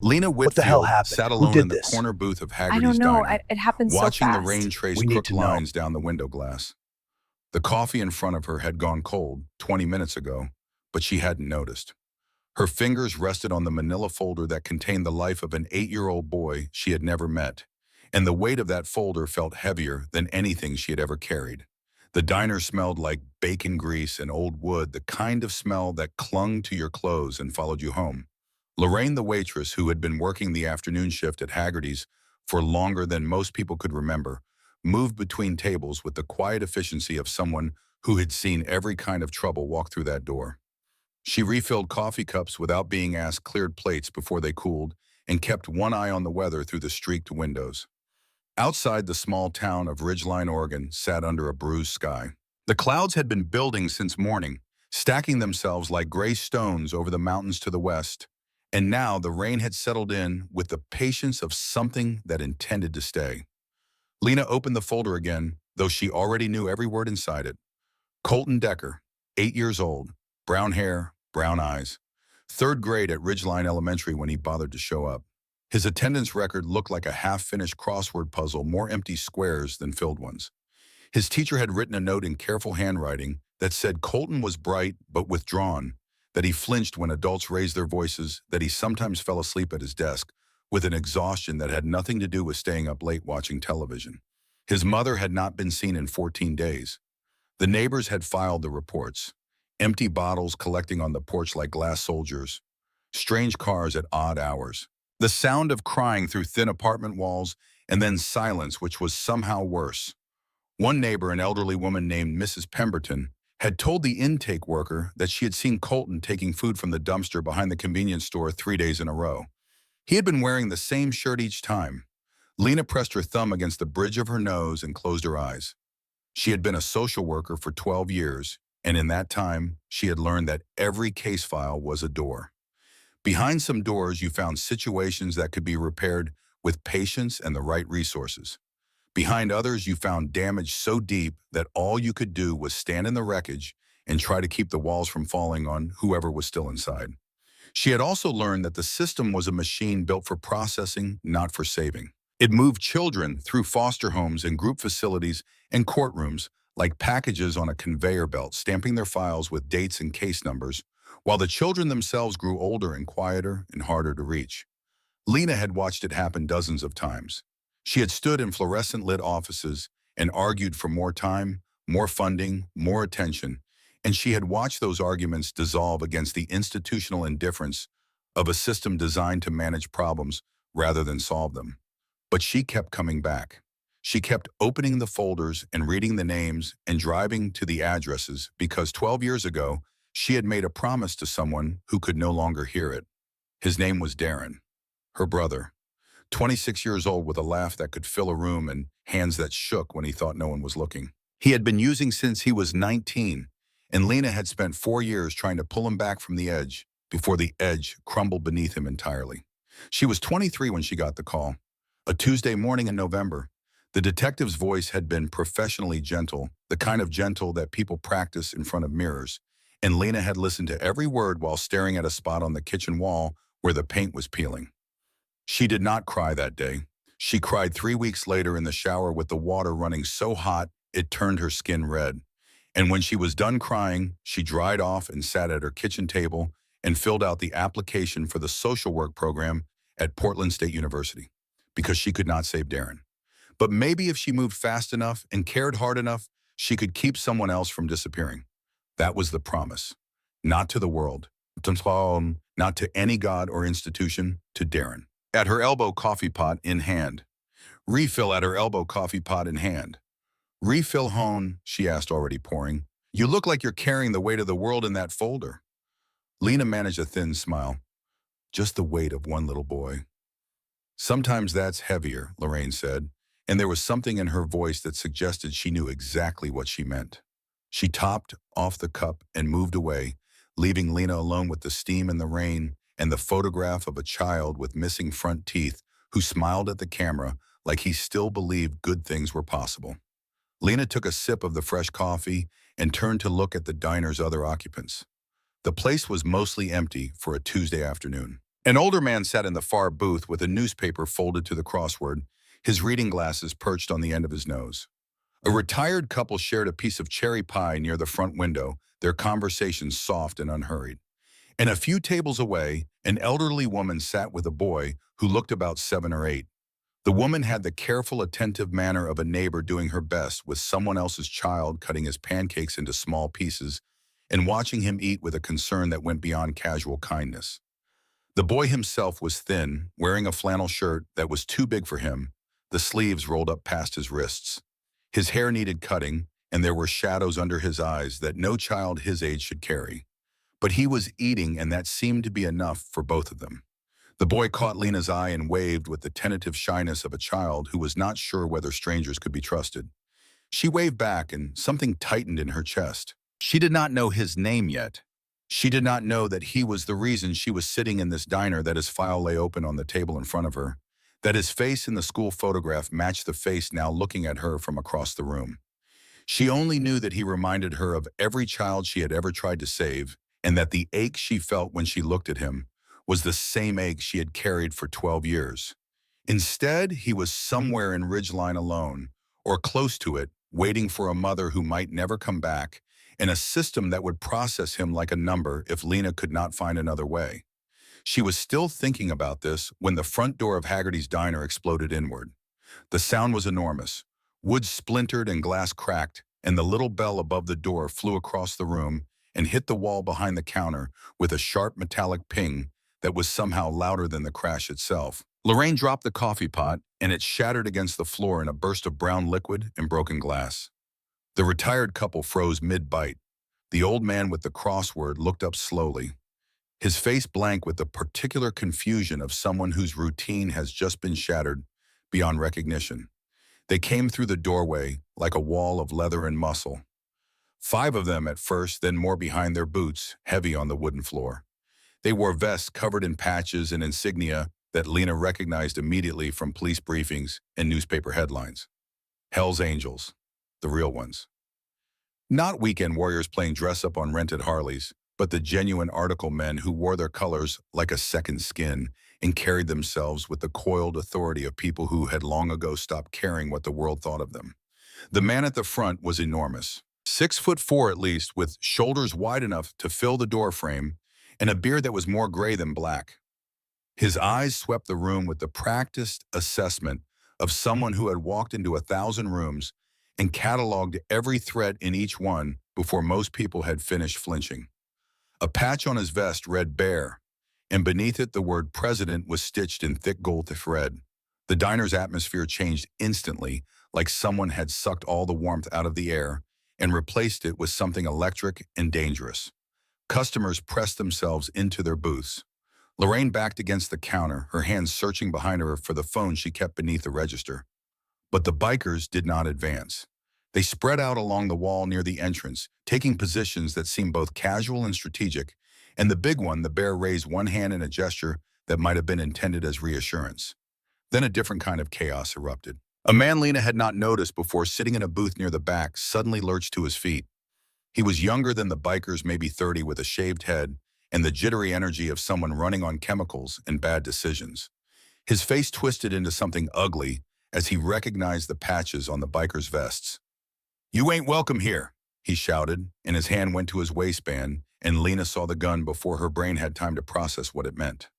Lena What the hell Whitfield happened? sat Who alone in did the this? corner booth of I don't Haggerty's know. diner, It happened so watching the rain fast. trace We need crooked to know. lines down the window glass. The coffee in front of her had gone cold 20 minutes ago, but she hadn't noticed. Her fingers rested on the manila folder that contained the life of an 8-year-old boy she had never met, and the weight of that folder felt heavier than anything she had ever carried. The diner smelled like bacon grease and old wood, the kind of smell that clung to your clothes and followed you home. Lorraine, the waitress who had been working the afternoon shift at Haggerty's for longer than most people could remember, moved between tables with the quiet efficiency of someone who had seen every kind of trouble walk through that door. She refilled coffee cups without being asked, cleared plates before they cooled, and kept one eye on the weather through the streaked windows. Outside, the small town of Ridgeline, Oregon, sat under a bruised sky. The clouds had been building since morning, stacking themselves like gray stones over the mountains to the west, and now the rain had settled in with the patience of something that intended to stay. Lena opened the folder again, though she already knew every word inside it. Colton Decker, 8 years old, brown hair, brown eyes. Third grade at Ridgeline Elementary when he bothered to show up. His attendance record looked like a half-finished crossword puzzle, more empty squares than filled ones. His teacher had written a note in careful handwriting that said Colton was bright but withdrawn, that he flinched when adults raised their voices, that he sometimes fell asleep at his desk with an exhaustion that had nothing to do with staying up late watching television. His mother had not been seen in 14 days. The neighbors had filed the reports. Empty bottles collecting on the porch like glass soldiers. Strange cars at odd hours. The sound of crying through thin apartment walls, and then silence, which was somehow worse. One neighbor, an elderly woman named Mrs. Pemberton, had told the intake worker that she had seen Colton taking food from the dumpster behind the convenience store 3 days in a row. He had been wearing the same shirt each time. Lena pressed her thumb against the bridge of her nose and closed her eyes. She had been a social worker for 12 years, and in that time, she had learned that every case file was a door. Behind some doors, you found situations that could be repaired with patience and the right resources. Behind others, you found damage so deep that all you could do was stand in the wreckage and try to keep the walls from falling on whoever was still inside. She had also learned that the system was a machine built for processing, not for saving. It moved children through foster homes and group facilities and courtrooms like packages on a conveyor belt, stamping their files with dates and case numbers, while the children themselves grew older and quieter and harder to reach. Lena had watched it happen dozens of times. She had stood in fluorescent-lit offices and argued for more time, more funding, more attention, and she had watched those arguments dissolve against the institutional indifference of a system designed to manage problems rather than solve them. But she kept coming back. She kept opening the folders and reading the names and driving to the addresses because 12 years ago, she had made a promise to someone who could no longer hear it. His name was Darren, her brother, 26 years old with a laugh that could fill a room and hands that shook when he thought no one was looking. He had been using since he was 19, and Lena had spent 4 years trying to pull him back from the edge before the edge crumbled beneath him entirely. She was 23 when she got the call. A Tuesday morning in November. The detective's voice had been professionally gentle, the kind of gentle that people practice in front of mirrors, and Lena had listened to every word while staring at a spot on the kitchen wall where the paint was peeling. She did not cry that day. She cried 3 weeks later in the shower with the water running so hot it turned her skin red. And when she was done crying, she dried off and sat at her kitchen table and filled out the application for the social work program at Portland State University, because she could not save Darren. But maybe if she moved fast enough and cared hard enough, she could keep someone else from disappearing. That was the promise. Not to the world, not to any god or institution, to Darren. At her elbow, coffee pot in hand. Refill at her elbow, coffee pot in hand. Refill, hone, she asked, already pouring. You look like you're carrying the weight of the world in that folder. Lena managed a thin smile. Just the weight of one little boy. Sometimes that's heavier, Lorraine said, and there was something in her voice that suggested she knew exactly what she meant. She topped off the cup and moved away, leaving Lena alone with the steam and the rain and the photograph of a child with missing front teeth who smiled at the camera like he still believed good things were possible. Lena took a sip of the fresh coffee and turned to look at the diner's other occupants. The place was mostly empty for a Tuesday afternoon. An older man sat in the far booth with a newspaper folded to the crossword, his reading glasses perched on the end of his nose. A retired couple shared a piece of cherry pie near the front window, their conversation soft and unhurried. And a few tables away, an elderly woman sat with a boy who looked about 7 or 8. The woman had the careful, attentive manner of a neighbor doing her best with someone else's child, cutting his pancakes into small pieces and watching him eat with a concern that went beyond casual kindness. The boy himself was thin, wearing a flannel shirt that was too big for him, the sleeves rolled up past his wrists. His hair needed cutting, and there were shadows under his eyes that no child his age should carry. But he was eating, and that seemed to be enough for both of them. The boy caught Lena's eye and waved with the tentative shyness of a child who was not sure whether strangers could be trusted. She waved back, and something tightened in her chest. She did not know his name yet. She did not know that he was the reason she was sitting in this diner, that his file lay open on the table in front of her, that his face in the school photograph matched the face now looking at her from across the room. She only knew that he reminded her of every child she had ever tried to save, and that the ache she felt when she looked at him was the same ache she had carried for 12 years. Instead, he was somewhere in Ridgeline alone, or close to it, waiting for a mother who might never come back, and a system that would process him like a number if Lena could not find another way. She was still thinking about this when the front door of Haggerty's diner exploded inward. The sound was enormous. Wood splintered and glass cracked, and the little bell above the door flew across the room and hit the wall behind the counter with a sharp metallic ping that was somehow louder than the crash itself. Lorraine dropped the coffee pot, and it shattered against the floor in a burst of brown liquid and broken glass. The retired couple froze mid-bite. The old man with the crossword looked up slowly, his face blank with the particular confusion of someone whose routine has just been shattered beyond recognition. They came through the doorway like a wall of leather and muscle. 5 of them at first, then more behind their boots, heavy on the wooden floor. They wore vests covered in patches and insignia that Lena recognized immediately from police briefings and newspaper headlines. Hell's Angels, the real ones. Not weekend warriors playing dress-up on rented Harleys, but the genuine article men who wore their colors like a second skin and carried themselves with the coiled authority of people who had long ago stopped caring what the world thought of them. The man at the front was enormous, 6'4" at least, with shoulders wide enough to fill the doorframe and a beard that was more gray than black. His eyes swept the room with the practiced assessment of someone who had walked into 1,000 rooms and cataloged every threat in each one before most people had finished flinching. A patch on his vest read Bear, and beneath it the word President was stitched in thick gold thread. The diner's atmosphere changed instantly, like someone had sucked all the warmth out of the air and replaced it with something electric and dangerous. Customers pressed themselves into their booths. Lorraine backed against the counter, her hands searching behind her for the phone she kept beneath the register. But the bikers did not advance. They spread out along the wall near the entrance, taking positions that seemed both casual and strategic, and the big one, the bear, raised one hand in a gesture that might have been intended as reassurance. Then a different kind of chaos erupted. A man Lena had not noticed before, sitting in a booth near the back, suddenly lurched to his feet. He was younger than the bikers, maybe 30, with a shaved head and the jittery energy of someone running on chemicals and bad decisions. His face twisted into something ugly as he recognized the patches on the bikers' vests. "You ain't welcome here," he shouted, and his hand went to his waistband, and Lena saw the gun before her brain had time to process what it meant.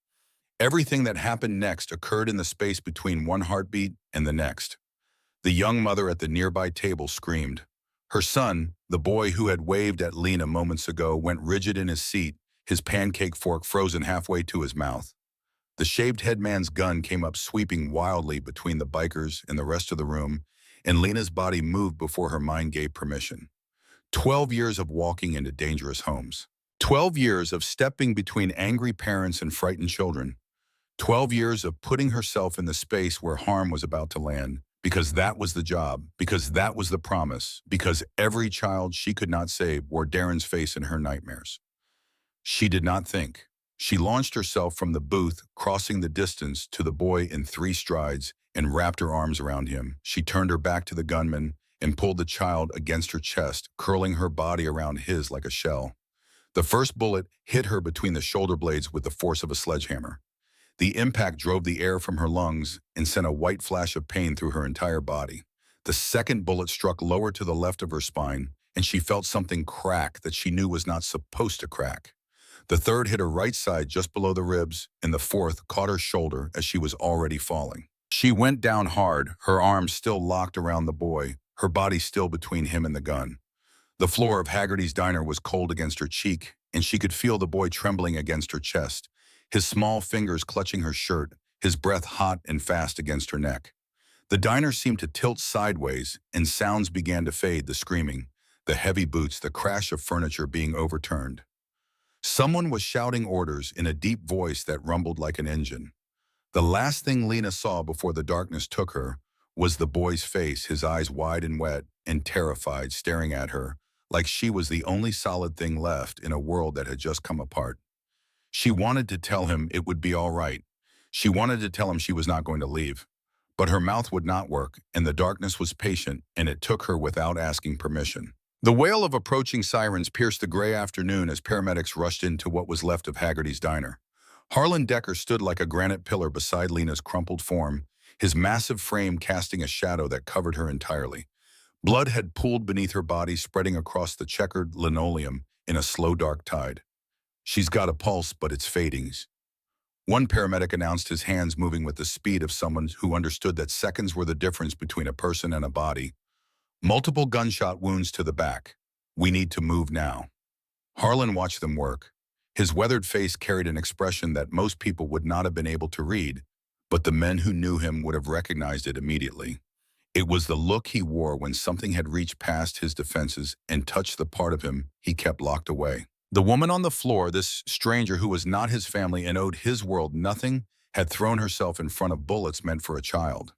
Everything that happened next occurred in the space between one heartbeat and the next. The young mother at the nearby table screamed. Her son, the boy who had waved at Lena moments ago, went rigid in his seat, his pancake fork frozen halfway to his mouth. The shaved head man's gun came up sweeping wildly between the bikers and the rest of the room, and Lena's body moved before her mind gave permission. 12 years of walking into dangerous homes. 12 years of stepping between angry parents and frightened children. 12 years of putting herself in the space where harm was about to land, because that was the job, because that was the promise, because every child she could not save wore Darren's face in her nightmares. She did not think. She launched herself from the booth, crossing the distance to the boy in 3 strides, and wrapped her arms around him. She turned her back to the gunman and pulled the child against her chest, curling her body around his like a shell. The first bullet hit her between the shoulder blades with the force of a sledgehammer. The impact drove the air from her lungs and sent a white flash of pain through her entire body. The second bullet struck lower to the left of her spine, and she felt something crack that she knew was not supposed to crack. The third hit her right side just below the ribs, and the fourth caught her shoulder as she was already falling. She went down hard, her arms still locked around the boy, her body still between him and the gun. The floor of Haggerty's diner was cold against her cheek, and she could feel the boy trembling against her chest, his small fingers clutching her shirt, his breath hot and fast against her neck. The diner seemed to tilt sideways, and sounds began to fade, the screaming, the heavy boots, the crash of furniture being overturned. Someone was shouting orders in a deep voice that rumbled like an engine. The last thing Lena saw before the darkness took her was the boy's face, his eyes wide and wet and terrified, staring at her like she was the only solid thing left in a world that had just come apart. She wanted to tell him it would be all right. She wanted to tell him she was not going to leave. But her mouth would not work, and the darkness was patient, and it took her without asking permission. The wail of approaching sirens pierced the gray afternoon as paramedics rushed into what was left of Haggerty's diner. Harlon Decker stood like a granite pillar beside Lena's crumpled form, his massive frame casting a shadow that covered her entirely. Blood had pooled beneath her body, spreading across the checkered linoleum in a slow, dark tide. "She's got a pulse, but it's fading." One paramedic announced, his hands moving with the speed of someone who understood that seconds were the difference between a person and a body. "Multiple gunshot wounds to the back. We need to move now." Harlon watched them work. His weathered face carried an expression that most people would not have been able to read, but the men who knew him would have recognized it immediately. It was the look he wore when something had reached past his defenses and touched the part of him he kept locked away. The woman on the floor, this stranger who was not his family and owed his world nothing, had thrown herself in front of bullets meant for a child.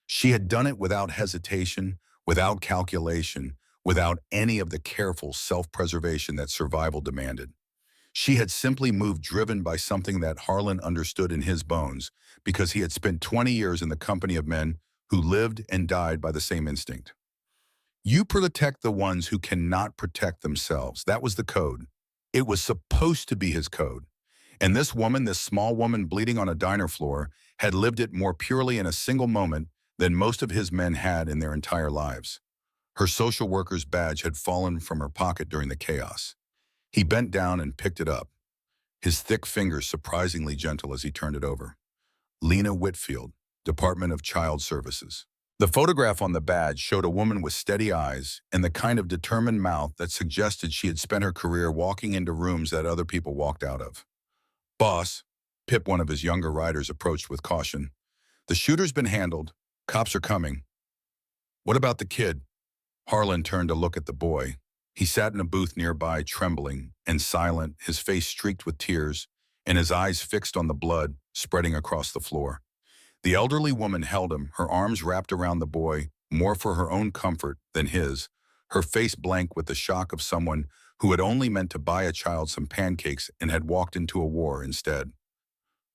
She had done it without hesitation, without calculation, without any of the careful self-preservation that survival demanded. She had simply moved, driven by something that Harlon understood in his bones, because he had spent 20 years in the company of men who lived and died by the same instinct. You protect the ones who cannot protect themselves. That was the code. It was supposed to be his code. And this woman, this small woman bleeding on a diner floor, had lived it more purely in a single moment than most of his men had in their entire lives. Her social worker's badge had fallen from her pocket during the chaos. He bent down and picked it up, his thick fingers surprisingly gentle as he turned it over. Lena Whitfield, Department of Child Services. The photograph on the badge showed a woman with steady eyes and the kind of determined mouth that suggested she had spent her career walking into rooms that other people walked out of. "Boss," Pip, one of his younger riders, approached with caution. "The shooter's been handled. Cops are coming." "What about the kid?" Harlon turned to look at the boy. He sat in a booth nearby, trembling and silent, his face streaked with tears, and his eyes fixed on the blood spreading across the floor. The elderly woman held him, her arms wrapped around the boy, more for her own comfort than his, her face blank with the shock of someone who had only meant to buy a child some pancakes and had walked into a war instead.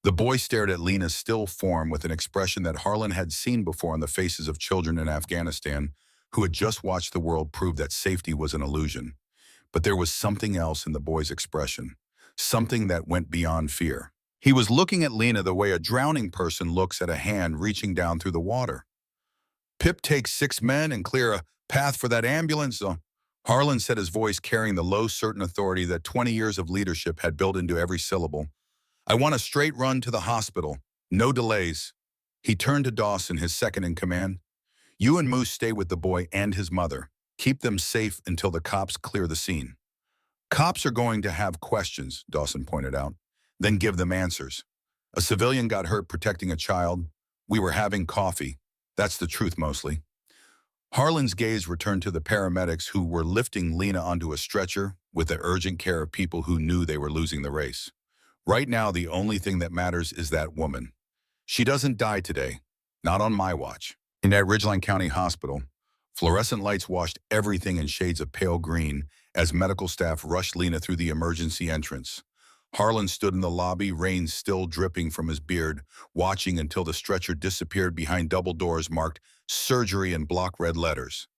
The boy stared at Lena's still form with an expression that Harlon had seen before on the faces of children in Afghanistan who had just watched the world prove that safety was an illusion. But there was something else in the boy's expression, something that went beyond fear. He was looking at Lena the way a drowning person looks at a hand reaching down through the water. "Pip, take 6 men and clear a path for that ambulance." Harlon said, his voice carrying the low, certain authority that 20 years of leadership had built into every syllable. "I want a straight run to the hospital. No delays." He turned to Dawson, his second in command. "You and Moose stay with the boy and his mother. Keep them safe until the cops clear the scene." "Cops are going to have questions," Dawson pointed out. "Then give them answers. A civilian got hurt protecting a child. We were having coffee. That's the truth mostly." Harlan's gaze returned to the paramedics who were lifting Lena onto a stretcher with the urgent care of people who knew they were losing the race. "Right now, the only thing that matters is that woman. She doesn't die today. Not on my watch." In that Ridgeline County Hospital, fluorescent lights washed everything in shades of pale green as medical staff rushed Lena through the emergency entrance. Harlon stood in the lobby, rain still dripping from his beard, watching until the stretcher disappeared behind double doors marked "Surgery" in block red letters.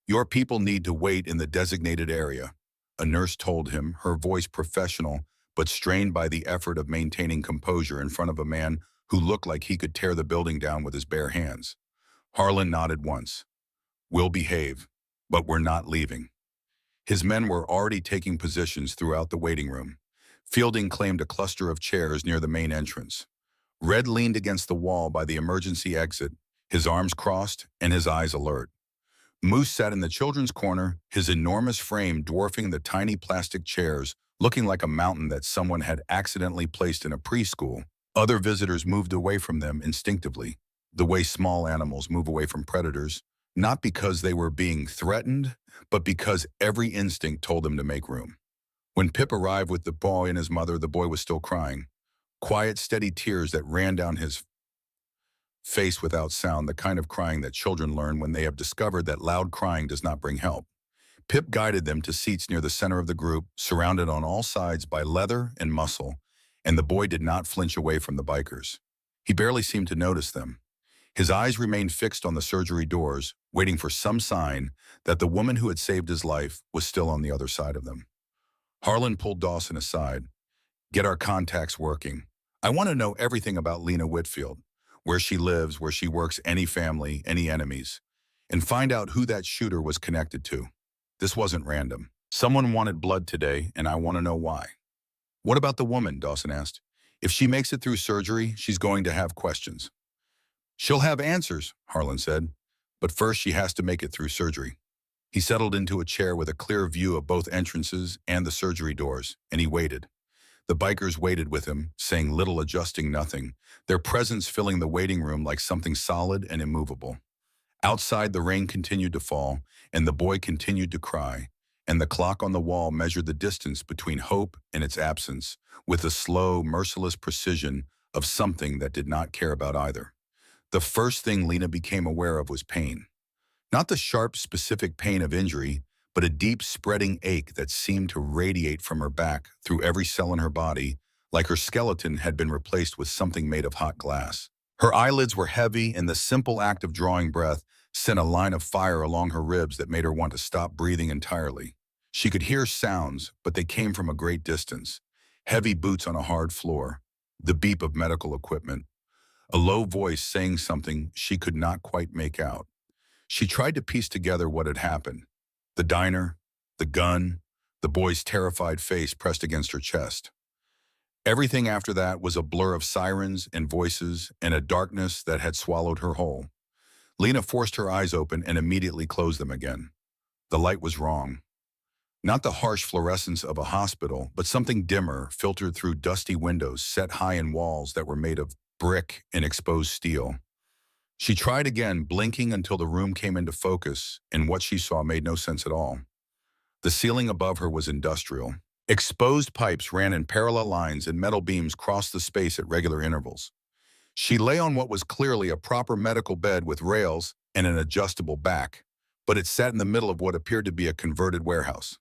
"Your people need to wait in the designated area," a nurse told him, her voice professional but strained by the effort of maintaining composure in front of a man who looked like he could tear the building down with his bare hands. Harlon nodded once. "We'll behave, but we're not leaving." His men were already taking positions throughout the waiting room. Fielding claimed a cluster of chairs near the main entrance. Red leaned against the wall by the emergency exit, his arms crossed and his eyes alert. Moose sat in the children's corner, his enormous frame dwarfing the tiny plastic chairs, looking like a mountain that someone had accidentally placed in a preschool. Other visitors moved away from them instinctively, the way small animals move away from predators, not because they were being threatened, but because every instinct told them to make room. When Pip arrived with the boy and his mother, the boy was still crying. Quiet, steady tears that ran down his face without sound, the kind of crying that children learn when they have discovered that loud crying does not bring help. Pip guided them to seats near the center of the group, surrounded on all sides by leather and muscle, and the boy did not flinch away from the bikers. He barely seemed to notice them. His eyes remained fixed on the surgery doors, waiting for some sign that the woman who had saved his life was still on the other side of them. Harlan pulled Dawson aside. "Get our contacts working. I want to know everything about Lena Whitfield, where she lives, where she works, any family, any enemies, and find out who that shooter was connected to. This wasn't random. Someone wanted blood today, and I want to know why." "What about the woman?" Dawson asked. "If she makes it through surgery, she's going to have questions." "She'll have answers," Harlan said, "but first she has to make it through surgery." He settled into a chair with a clear view of both entrances and the surgery doors, and he waited. The bikers waited with him, saying little, adjusting nothing, their presence filling the waiting room like something solid and immovable. Outside, the rain continued to fall, and the boy continued to cry, and the clock on the wall measured the distance between hope and its absence, with the slow, merciless precision of something that did not care about either. The first thing Lena became aware of was pain. Not the sharp, specific pain of injury, but a deep, spreading ache that seemed to radiate from her back through every cell in her body, like her skeleton had been replaced with something made of hot glass. Her eyelids were heavy, and the simple act of drawing breath sent a line of fire along her ribs that made her want to stop breathing entirely. She could hear sounds, but they came from a great distance. Heavy boots on a hard floor, the beep of medical equipment, a low voice saying something she could not quite make out. She tried to piece together what had happened. The diner, the gun, the boy's terrified face pressed against her chest. Everything after that was a blur of sirens and voices and a darkness that had swallowed her whole. Lena forced her eyes open and immediately closed them again. The light was wrong. Not the harsh fluorescence of a hospital, but something dimmer, filtered through dusty windows set high in walls that were made of brick and exposed steel. She tried again, blinking until the room came into focus, and what she saw made no sense at all. The ceiling above her was industrial. Exposed pipes ran in parallel lines and metal beams crossed the space at regular intervals. She lay on what was clearly a proper medical bed with rails and an adjustable back, but it sat in the middle of what appeared to be a converted warehouse.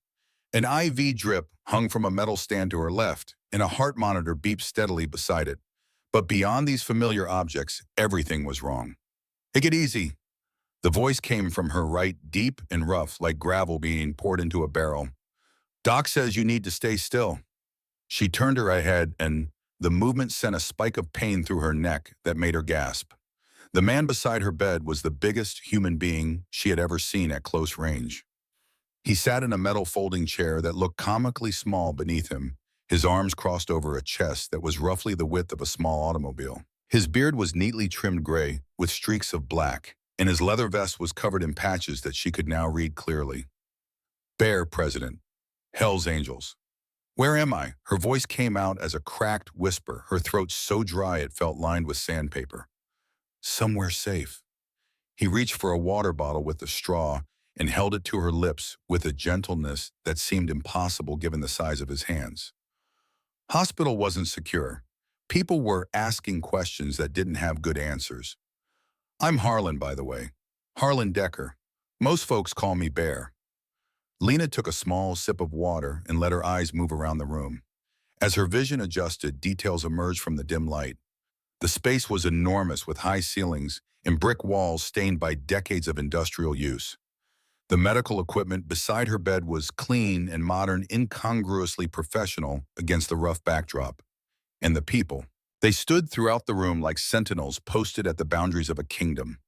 An IV drip hung from a metal stand to her left, and a heart monitor beeped steadily beside it. But beyond these familiar objects, everything was wrong. "Take it easy." The voice came from her right, deep and rough, like gravel being poured into a barrel. "Doc says you need to stay still." She turned her head, and the movement sent a spike of pain through her neck that made her gasp. The man beside her bed was the biggest human being she had ever seen at close range. He sat in a metal folding chair that looked comically small beneath him, his arms crossed over a chest that was roughly the width of a small automobile. His beard was neatly trimmed gray, with streaks of black, and his leather vest was covered in patches that she could now read clearly. "Bear, President. Hell's Angels." "Where am I?" Her voice came out as a cracked whisper, her throat so dry it felt lined with sandpaper. "Somewhere safe." He reached for a water bottle with a straw and held it to her lips with a gentleness that seemed impossible given the size of his hands. Hospital wasn't secure. People were asking questions that didn't have good answers. "I'm Harlan, by the way. Harlan Decker. Most folks call me Bear." Lena took a small sip of water and let her eyes move around the room. As her vision adjusted, details emerged from the dim light. The space was enormous with high ceilings and brick walls stained by decades of industrial use. The medical equipment beside her bed was clean and modern, incongruously professional against the rough backdrop. And the people. They stood throughout the room like sentinels posted at the boundaries of a kingdom.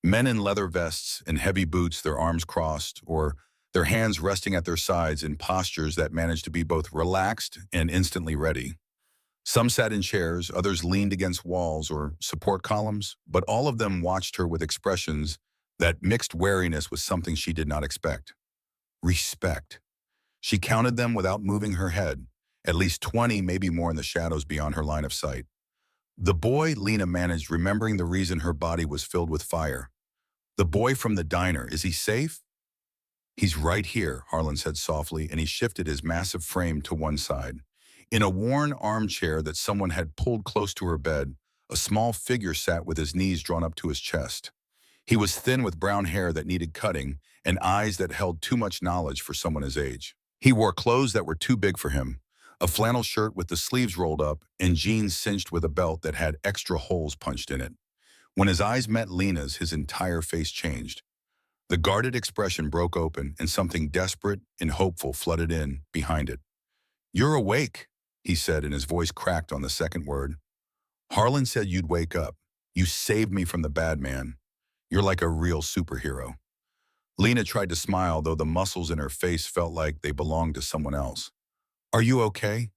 Men in leather vests and heavy boots, their arms crossed, or their hands resting at their sides in postures that managed to be both relaxed and instantly ready. Some sat in chairs, others leaned against walls or support columns, but all of them watched her with expressions that mixed wariness with something she did not expect. Respect. She counted them without moving her head, at least 20, maybe more in the shadows beyond her line of sight. The boy, Lena managed, remembering the reason her body was filled with fire. The boy from the diner, is he safe? He's right here, Harlon said softly, and he shifted his massive frame to one side. In a worn armchair that someone had pulled close to her bed, a small figure sat with his knees drawn up to his chest. He was thin with brown hair that needed cutting and eyes that held too much knowledge for someone his age. He wore clothes that were too big for him, a flannel shirt with the sleeves rolled up and jeans cinched with a belt that had extra holes punched in it. When his eyes met Lena's, his entire face changed. The guarded expression broke open and something desperate and hopeful flooded in behind it. "You're awake," he said, and his voice cracked on the second word. "Harlan said you'd wake up. You saved me from the bad man. You're like a real superhero." Lena tried to smile, though the muscles in her face felt like they belonged to someone else. "Are you okay?"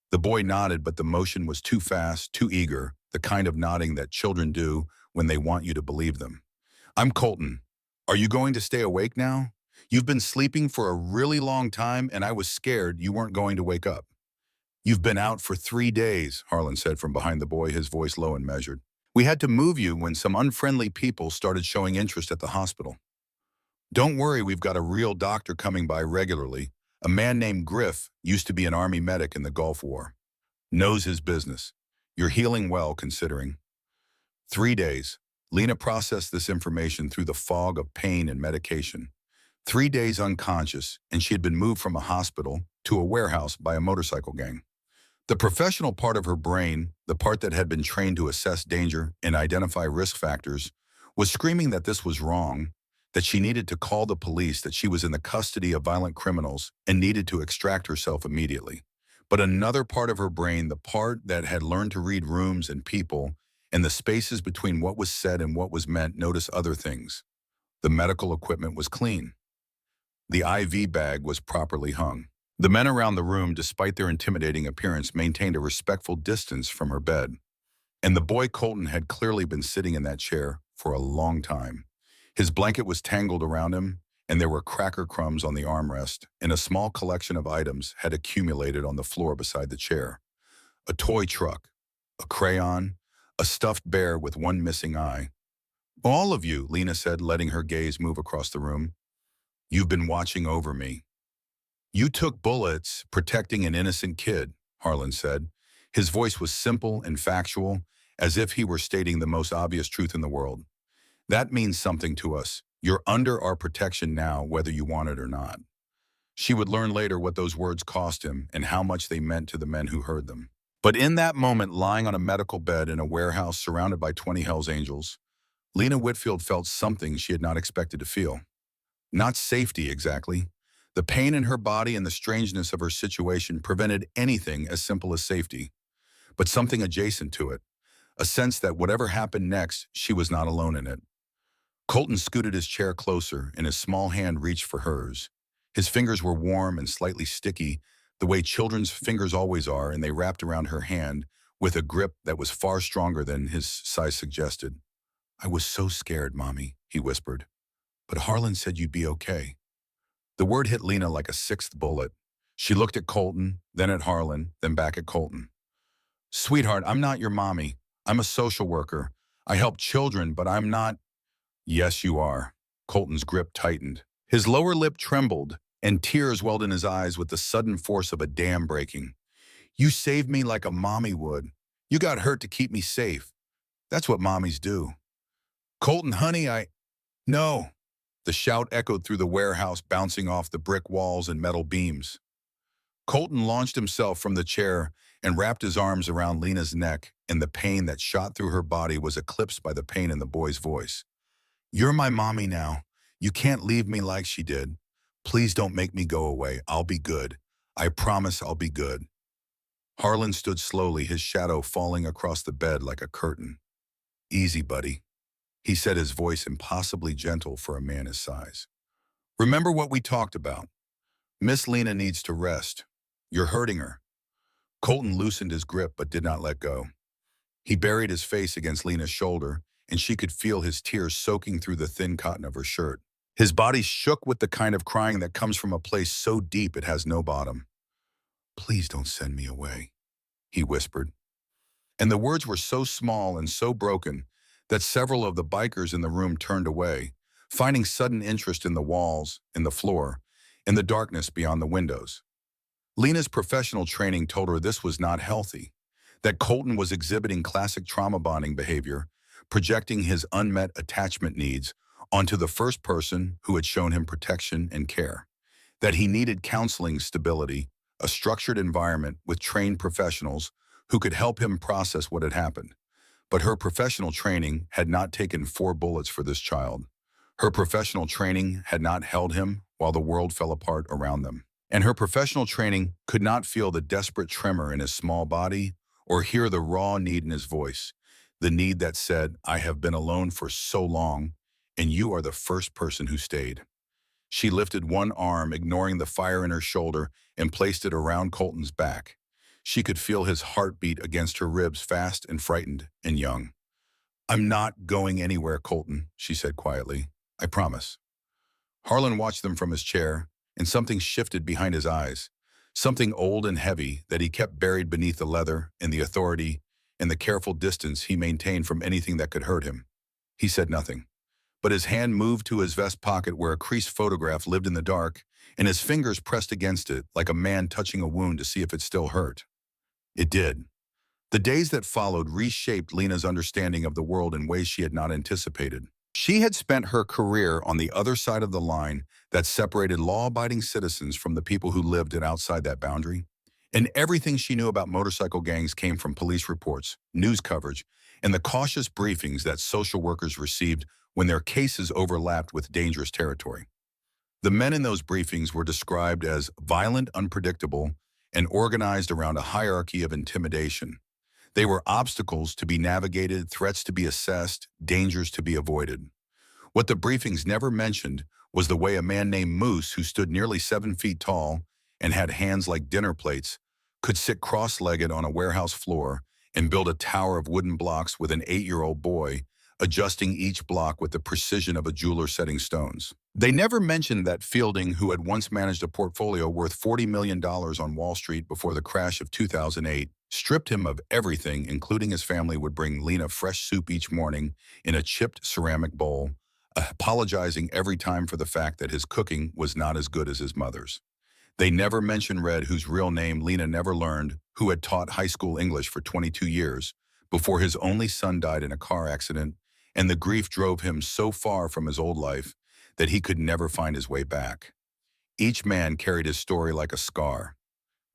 The boy nodded, but the motion was too fast, too eager, the kind of nodding that children do when they want you to believe them. "I'm Colton. Are you going to stay awake now? You've been sleeping for a really long time, and I was scared you weren't going to wake up." "You've been out for 3 days, Harlan said from behind the boy, his voice low and measured. "We had to move you when some unfriendly people started showing interest at the hospital. Don't worry, we've got a real doctor coming by regularly. A man named Griff used to be an Army medic in the Gulf War. Knows his business. You're healing well, considering." 3 days. Lena processed this information through the fog of pain and medication. 3 days unconscious, and she had been moved from a hospital to a warehouse by a motorcycle gang. The professional part of her brain, the part that had been trained to assess danger and identify risk factors, was screaming that this was wrong, that she needed to call the police, that she was in the custody of violent criminals and needed to extract herself immediately. But another part of her brain, the part that had learned to read rooms and people and the spaces between what was said and what was meant, noticed other things. The medical equipment was clean. The IV bag was properly hung. The men around the room, despite their intimidating appearance, maintained a respectful distance from her bed. And the boy Colton had clearly been sitting in that chair for a long time. His blanket was tangled around him, and there were cracker crumbs on the armrest, and a small collection of items had accumulated on the floor beside the chair. A toy truck, a crayon, a stuffed bear with one missing eye. "All of you," Lena said, letting her gaze move across the room. "You've been watching over me. You took bullets protecting an innocent kid," Harlan said. His voice was simple and factual, as if he were stating the most obvious truth in the world. "That means something to us. You're under our protection now, whether you want it or not." She would learn later what those words cost him and how much they meant to the men who heard them. But in that moment, lying on a medical bed in a warehouse surrounded by 20 Hells Angels, Lena Whitfield felt something she had not expected to feel. Not safety, exactly. The pain in her body and the strangeness of her situation prevented anything as simple as safety, but something adjacent to it, a sense that whatever happened next, she was not alone in it. Colton scooted his chair closer, and his small hand reached for hers. His fingers were warm and slightly sticky, the way children's fingers always are, and they wrapped around her hand with a grip that was far stronger than his size suggested. "I was so scared, Mommy," he whispered. "But Harlan said you'd be okay." The word hit Lena like a sixth bullet. She looked at Colton, then at Harlan, then back at Colton. "Sweetheart, I'm not your mommy. I'm a social worker. I help children, but I'm not—" "Yes, you are." Colton's grip tightened. His lower lip trembled, and tears welled in his eyes with the sudden force of a dam breaking. "You saved me like a mommy would. You got hurt to keep me safe. That's what mommies do." "Colton, honey, No." The shout echoed through the warehouse, bouncing off the brick walls and metal beams. Colton launched himself from the chair and wrapped his arms around Lena's neck, and the pain that shot through her body was eclipsed by the pain in the boy's voice. "You're my mommy now. You can't leave me like she did. Please don't make me go away. I'll be good. I promise I'll be good." Harlan stood slowly, his shadow falling across the bed like a curtain. "Easy, buddy," he said, his voice impossibly gentle for a man his size. "Remember what we talked about. Miss Lena needs to rest. You're hurting her." Colton loosened his grip but did not let go. He buried his face against Lena's shoulder, and she could feel his tears soaking through the thin cotton of her shirt. His body shook with the kind of crying that comes from a place so deep it has no bottom. "Please don't send me away," he whispered. And the words were so small and so broken that several of the bikers in the room turned away, finding sudden interest in the walls, in the floor, in the darkness beyond the windows. Lena's professional training told her this was not healthy, that Colton was exhibiting classic trauma bonding behavior, projecting his unmet attachment needs onto the first person who had shown him protection and care, that he needed counseling stability, a structured environment with trained professionals who could help him process what had happened. But her professional training had not taken 4 bullets for this child. Her professional training had not held him while the world fell apart around them. And her professional training could not feel the desperate tremor in his small body or hear the raw need in his voice, the need that said, "I have been alone for so long, and you are the first person who stayed." She lifted one arm, ignoring the fire in her shoulder, and placed it around Colton's back. She could feel his heartbeat against her ribs, fast and frightened and young. "I'm not going anywhere, Colton," she said quietly. "I promise." Harlan watched them from his chair, and something shifted behind his eyes, something old and heavy that he kept buried beneath the leather and the authority and the careful distance he maintained from anything that could hurt him. He said nothing, but his hand moved to his vest pocket where a creased photograph lived in the dark, and his fingers pressed against it like a man touching a wound to see if it still hurt. It did. The days that followed reshaped Lena's understanding of the world in ways she had not anticipated. She had spent her career on the other side of the line that separated law-abiding citizens from the people who lived outside that boundary. And everything she knew about motorcycle gangs came from police reports, news coverage, and the cautious briefings that social workers received when their cases overlapped with dangerous territory. The men in those briefings were described as violent, unpredictable, and organized around a hierarchy of intimidation. They were obstacles to be navigated, threats to be assessed, dangers to be avoided. What the briefings never mentioned was the way a man named Moose, who stood nearly 7 feet tall and had hands like dinner plates, could sit cross-legged on a warehouse floor and build a tower of wooden blocks with an 8-year-old boy, adjusting each block with the precision of a jeweler setting stones. They never mentioned that Fielding, who had once managed a portfolio worth $40 million on Wall Street before the crash of 2008, stripped him of everything, including his family would bring Lena fresh soup each morning in a chipped ceramic bowl, apologizing every time for the fact that his cooking was not as good as his mother's. They never mentioned Red, whose real name Lena never learned, who had taught high school English for 22 years before his only son died in a car accident, and the grief drove him so far from his old life that he could never find his way back. Each man carried his story like a scar.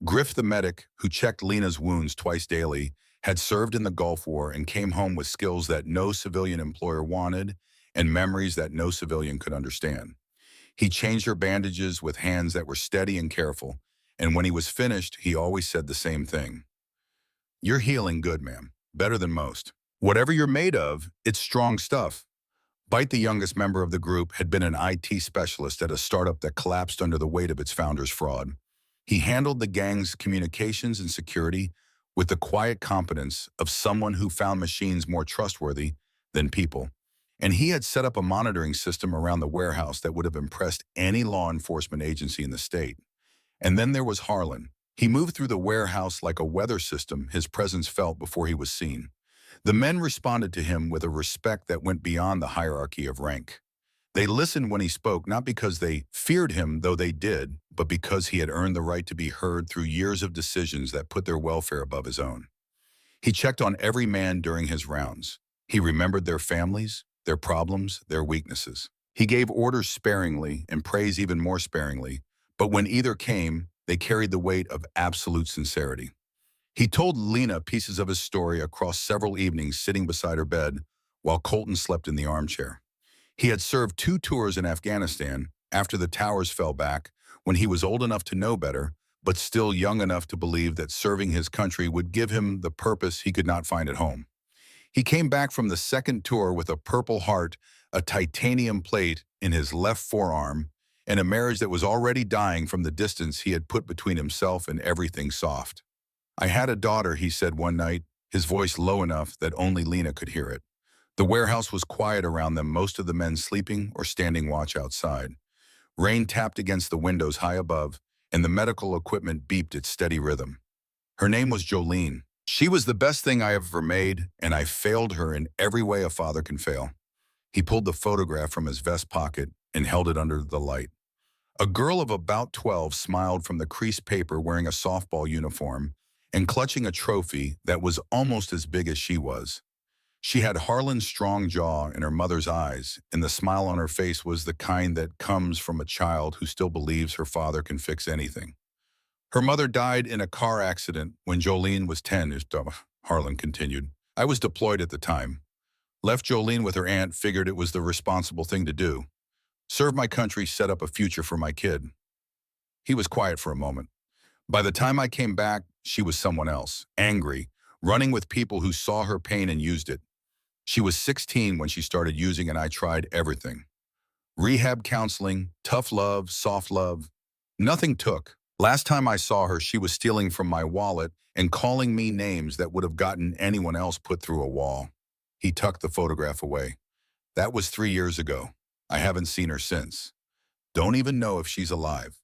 Griff, the medic, who checked Lena's wounds twice daily, had served in the Gulf War and came home with skills that no civilian employer wanted and memories that no civilian could understand. He changed her bandages with hands that were steady and careful, and when he was finished, he always said the same thing. "You're healing good, ma'am. Better than most. Whatever you're made of, it's strong stuff." Bite, the youngest member of the group, had been an IT specialist at a startup that collapsed under the weight of its founder's fraud. He handled the gang's communications and security with the quiet competence of someone who found machines more trustworthy than people. And he had set up a monitoring system around the warehouse that would have impressed any law enforcement agency in the state. And then there was Harlan. He moved through the warehouse like a weather system, his presence felt before he was seen. The men responded to him with a respect that went beyond the hierarchy of rank. They listened when he spoke, not because they feared him, though they did, but because he had earned the right to be heard through years of decisions that put their welfare above his own. He checked on every man during his rounds. He remembered their families, their problems, their weaknesses. He gave orders sparingly and praise even more sparingly, but when either came, they carried the weight of absolute sincerity. He told Lena pieces of his story across several evenings sitting beside her bed while Colton slept in the armchair. He had served 2 tours in Afghanistan after the towers fell back when he was old enough to know better, but still young enough to believe that serving his country would give him the purpose he could not find at home. He came back from the second tour with a Purple Heart, a titanium plate in his left forearm, and a marriage that was already dying from the distance he had put between himself and everything soft. "I had a daughter," he said one night, his voice low enough that only Lena could hear it. The warehouse was quiet around them, most of the men sleeping or standing watch outside. Rain tapped against the windows high above, and the medical equipment beeped its steady rhythm. Her name was Jolene. She was the best thing I ever made, and I failed her in every way a father can fail. He pulled the photograph from his vest pocket and held it under the light. A girl of about 12 smiled from the creased paper, wearing a softball uniform and clutching a trophy that was almost as big as she was. She had Harlan's strong jaw and her mother's eyes, and the smile on her face was the kind that comes from a child who still believes her father can fix anything. "Her mother died in a car accident when Jolene was 10, Harlan continued. "I was deployed at the time. Left Jolene with her aunt, figured it was the responsible thing to do. Serve my country, set up a future for my kid." He was quiet for a moment. "By the time I came back, she was someone else, angry, running with people who saw her pain and used it. She was 16 when she started using, and I tried everything. Rehab counseling, tough love, soft love. Nothing took. Last time I saw her, she was stealing from my wallet and calling me names that would have gotten anyone else put through a wall." He tucked the photograph away. "That was 3 years ago. I haven't seen her since. Don't even know if she's alive."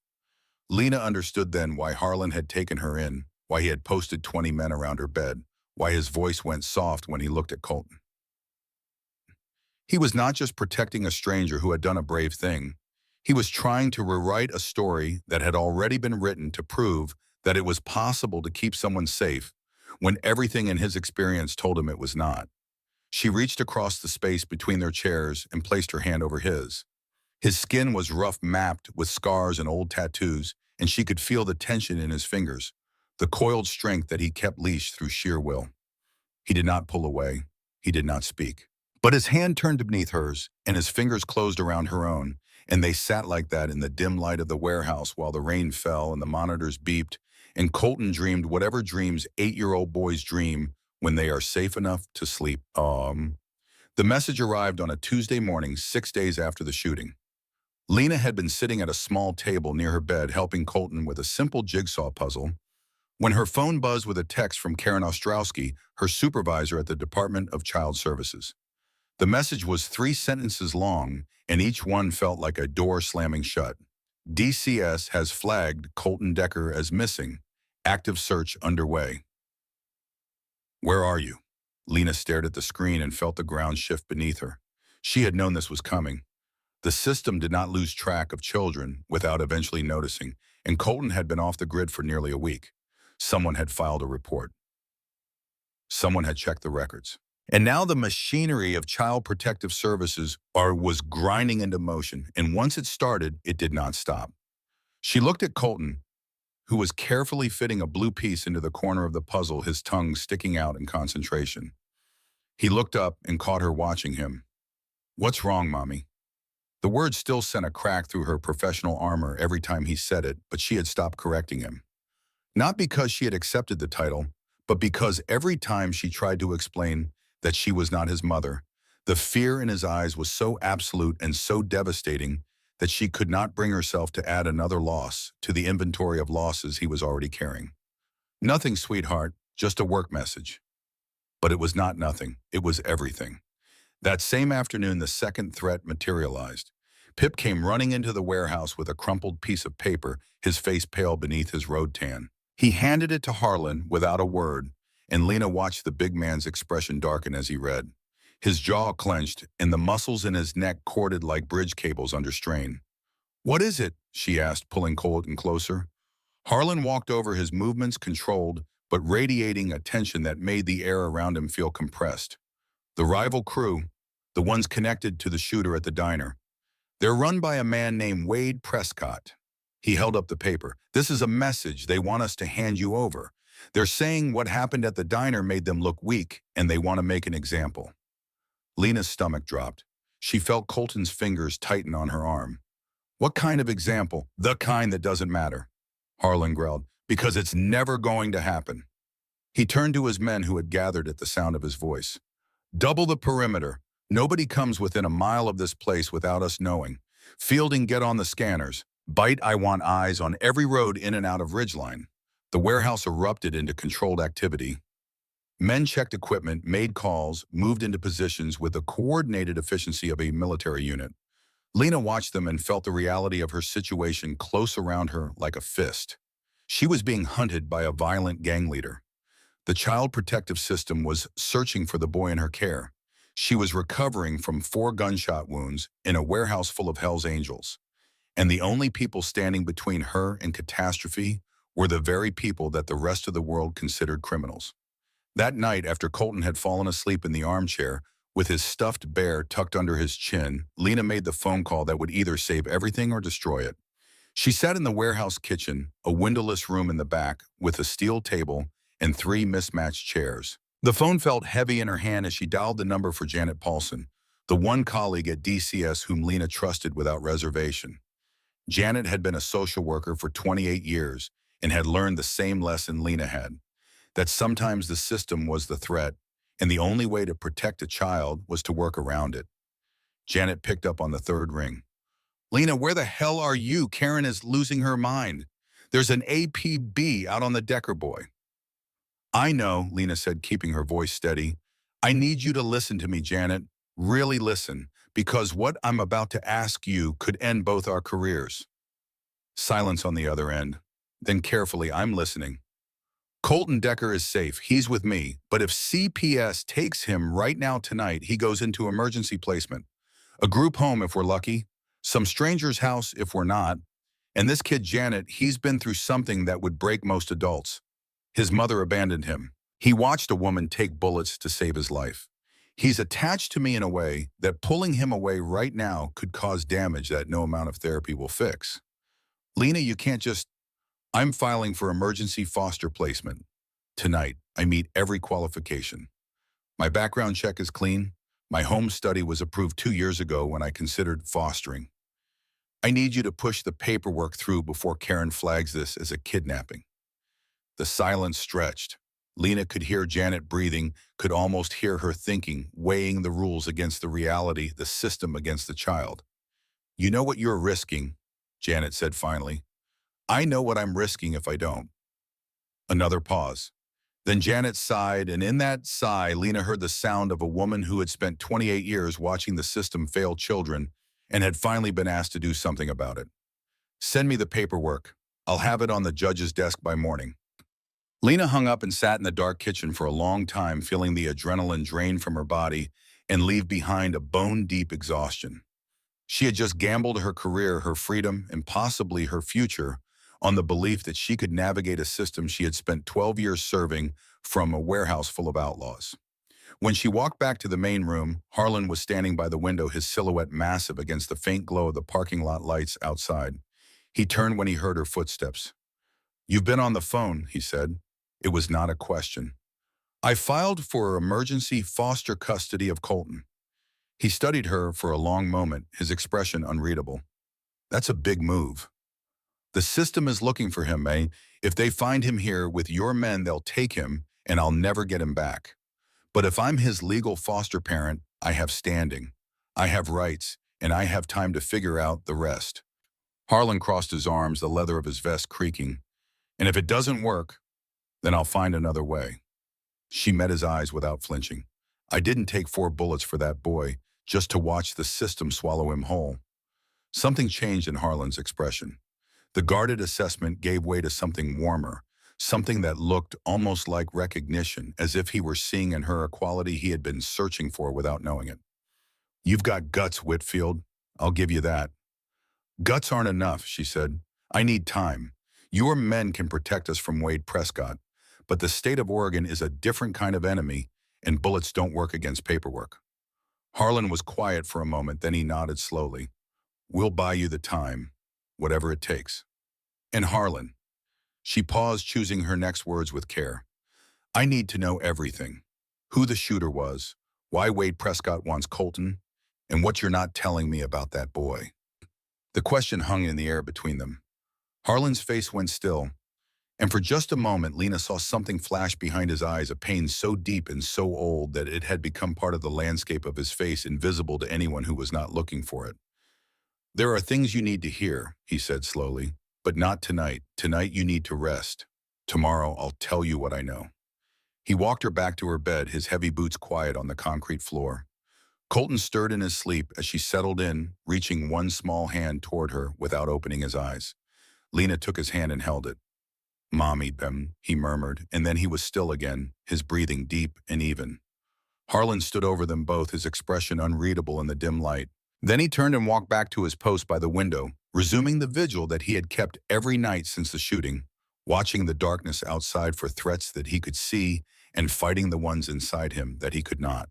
Lena understood then why Harlan had taken her in, why he had posted 20 men around her bed, why his voice went soft when he looked at Colton. He was not just protecting a stranger who had done a brave thing. He was trying to rewrite a story that had already been written to prove that it was possible to keep someone safe when everything in his experience told him it was not. She reached across the space between their chairs and placed her hand over his. His skin was rough, mapped with scars and old tattoos, and she could feel the tension in his fingers, the coiled strength that he kept leashed through sheer will. He did not pull away. He did not speak. But his hand turned beneath hers, and his fingers closed around her own, and they sat like that in the dim light of the warehouse while the rain fell and the monitors beeped, and Colton dreamed whatever dreams 8-year-old boys dream when they are safe enough to sleep. The message arrived on a Tuesday morning, 6 days after the shooting. Lena had been sitting at a small table near her bed helping Colton with a simple jigsaw puzzle when her phone buzzed with a text from Karen Ostrowski, her supervisor at the Department of Child Services. The message was 3 sentences long, and each one felt like a door slamming shut. "DCS has flagged Colton Decker as missing. Active search underway." "Where are you?" Lena stared at the screen and felt the ground shift beneath her. She had known this was coming. The system did not lose track of children without eventually noticing, and Colton had been off the grid for nearly a week. Someone had filed a report. Someone had checked the records. And now the machinery of Child Protective Services was grinding into motion, and once it started, it did not stop. She looked at Colton, who was carefully fitting a blue piece into the corner of the puzzle, his tongue sticking out in concentration. He looked up and caught her watching him. "What's wrong, Mommy?" The word still sent a crack through her professional armor every time he said it, but she had stopped correcting him. Not because she had accepted the title, but because every time she tried to explain that she was not his mother, the fear in his eyes was so absolute and so devastating that she could not bring herself to add another loss to the inventory of losses he was already carrying. "Nothing, sweetheart, just a work message." But it was not nothing, it was everything. That same afternoon, the second threat materialized. Pip came running into the warehouse with a crumpled piece of paper, his face pale beneath his road tan. He handed it to Harlan without a word, and Lena watched the big man's expression darken as he read. His jaw clenched, and the muscles in his neck corded like bridge cables under strain. "What is it?" she asked, pulling Colton closer. Harlan walked over, his movements controlled, but radiating a tension that made the air around him feel compressed. "The rival crew, the ones connected to the shooter at the diner. They're run by a man named Wade Prescott." He held up the paper. "This is a message they want us to hand you over. They're saying what happened at the diner made them look weak, and they want to make an example." Lena's stomach dropped. She felt Colton's fingers tighten on her arm. "What kind of example?" "The kind that doesn't matter." Harlan growled, because it's never going to happen. He turned to his men who had gathered at the sound of his voice. Double the perimeter. Nobody comes within a mile of this place without us knowing. Fielding, get on the scanners. Bite, I want eyes on every road in and out of Ridgeline. The warehouse erupted into controlled activity. Men checked equipment, made calls, moved into positions with the coordinated efficiency of a military unit. Lena watched them and felt the reality of her situation close around her like a fist. She was being hunted by a violent gang leader. The Child Protective System was searching for the boy in her care. She was recovering from 4 gunshot wounds in a warehouse full of Hell's Angels. And the only people standing between her and catastrophe were the very people that the rest of the world considered criminals. That night, after Colton had fallen asleep in the armchair, with his stuffed bear tucked under his chin, Lena made the phone call that would either save everything or destroy it. She sat in the warehouse kitchen, a windowless room in the back, with a steel table and 3 mismatched chairs. The phone felt heavy in her hand as she dialed the number for Janet Paulson, the one colleague at DCS whom Lena trusted without reservation. Janet had been a social worker for 28 years and had learned the same lesson Lena had, that sometimes the system was the threat, and the only way to protect a child was to work around it. Janet picked up on the 3rd ring. Lena, where the hell are you? Karen is losing her mind. There's an APB out on the Decker boy. I know, Lena said, keeping her voice steady. I need you to listen to me, Janet. Really listen, because what I'm about to ask you could end both our careers. Silence on the other end. Then carefully, I'm listening. Colton Decker is safe. He's with me. But if CPS takes him right now tonight, he goes into emergency placement. A group home if we're lucky. Some stranger's house if we're not. And this kid, Janet, he's been through something that would break most adults. His mother abandoned him. He watched a woman take bullets to save his life. He's attached to me in a way that pulling him away right now could cause damage that no amount of therapy will fix. Lena, you can't just... I'm filing for emergency foster placement. Tonight, I meet every qualification. My background check is clean. My home study was approved 2 years ago when I considered fostering. I need you to push the paperwork through before Karen flags this as a kidnapping. The silence stretched. Lena could hear Janet breathing, could almost hear her thinking, weighing the rules against the reality, the system against the child. You know what you're risking, Janet said finally. I know what I'm risking if I don't. Another pause. Then Janet sighed, and in that sigh, Lena heard the sound of a woman who had spent 28 years watching the system fail children and had finally been asked to do something about it. Send me the paperwork. I'll have it on the judge's desk by morning. Lena hung up and sat in the dark kitchen for a long time, feeling the adrenaline drain from her body and leave behind a bone-deep exhaustion. She had just gambled her career, her freedom, and possibly her future on the belief that she could navigate a system she had spent 12 years serving from a warehouse full of outlaws. When she walked back to the main room, Harlon was standing by the window, his silhouette massive against the faint glow of the parking lot lights outside. He turned when he heard her footsteps. You've been on the phone, he said. It was not a question. I filed for emergency foster custody of Colton. He studied her for a long moment, his expression unreadable. That's a big move. The system is looking for him, May. If they find him here with your men, they'll take him, and I'll never get him back. But if I'm his legal foster parent, I have standing. I have rights, and I have time to figure out the rest. Harlan crossed his arms, the leather of his vest creaking. And if it doesn't work, then I'll find another way. She met his eyes without flinching. I didn't take 4 bullets for that boy, just to watch the system swallow him whole. Something changed in Harlan's expression. The guarded assessment gave way to something warmer, something that looked almost like recognition, as if he were seeing in her a quality he had been searching for without knowing it. You've got guts, Whitfield. I'll give you that. Guts aren't enough, she said. I need time. Your men can protect us from Wade Prescott, but the state of Oregon is a different kind of enemy, and bullets don't work against paperwork. Harlan was quiet for a moment, then he nodded slowly. We'll buy you the time, whatever it takes. And Harlan. She paused, choosing her next words with care. I need to know everything. Who the shooter was, why Wade Prescott wants Colton, and what you're not telling me about that boy. The question hung in the air between them. Harlan's face went still, and for just a moment Lena saw something flash behind his eyes, a pain so deep and so old that it had become part of the landscape of his face, invisible to anyone who was not looking for it. "There are things you need to hear," he said slowly, "but not tonight. Tonight you need to rest. Tomorrow I'll tell you what I know." He walked her back to her bed, his heavy boots quiet on the concrete floor. Colton stirred in his sleep as she settled in, reaching one small hand toward her without opening his eyes. Lena took his hand and held it. "Mommy, he murmured, and then he was still again, his breathing deep and even. Harlan stood over them both, his expression unreadable in the dim light. Then he turned and walked back to his post by the window, resuming the vigil that he had kept every night since the shooting, watching the darkness outside for threats that he could see and fighting the ones inside him that he could not.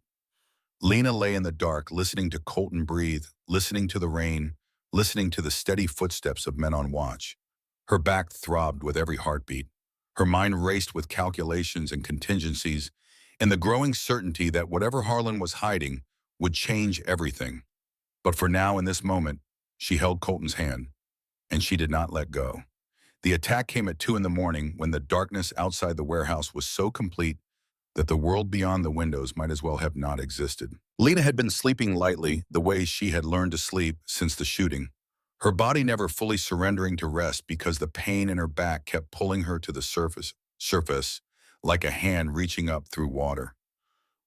Lena lay in the dark, listening to Colton breathe, listening to the rain, listening to the steady footsteps of men on watch. Her back throbbed with every heartbeat. Her mind raced with calculations and contingencies, and the growing certainty that whatever Harlan was hiding would change everything. But for now, in this moment, she held Colton's hand, and she did not let go. The attack came at 2 in the morning when the darkness outside the warehouse was so complete that the world beyond the windows might as well have not existed. Lena had been sleeping lightly, the way she had learned to sleep since the shooting, her body never fully surrendering to rest because the pain in her back kept pulling her to the surface like a hand reaching up through water.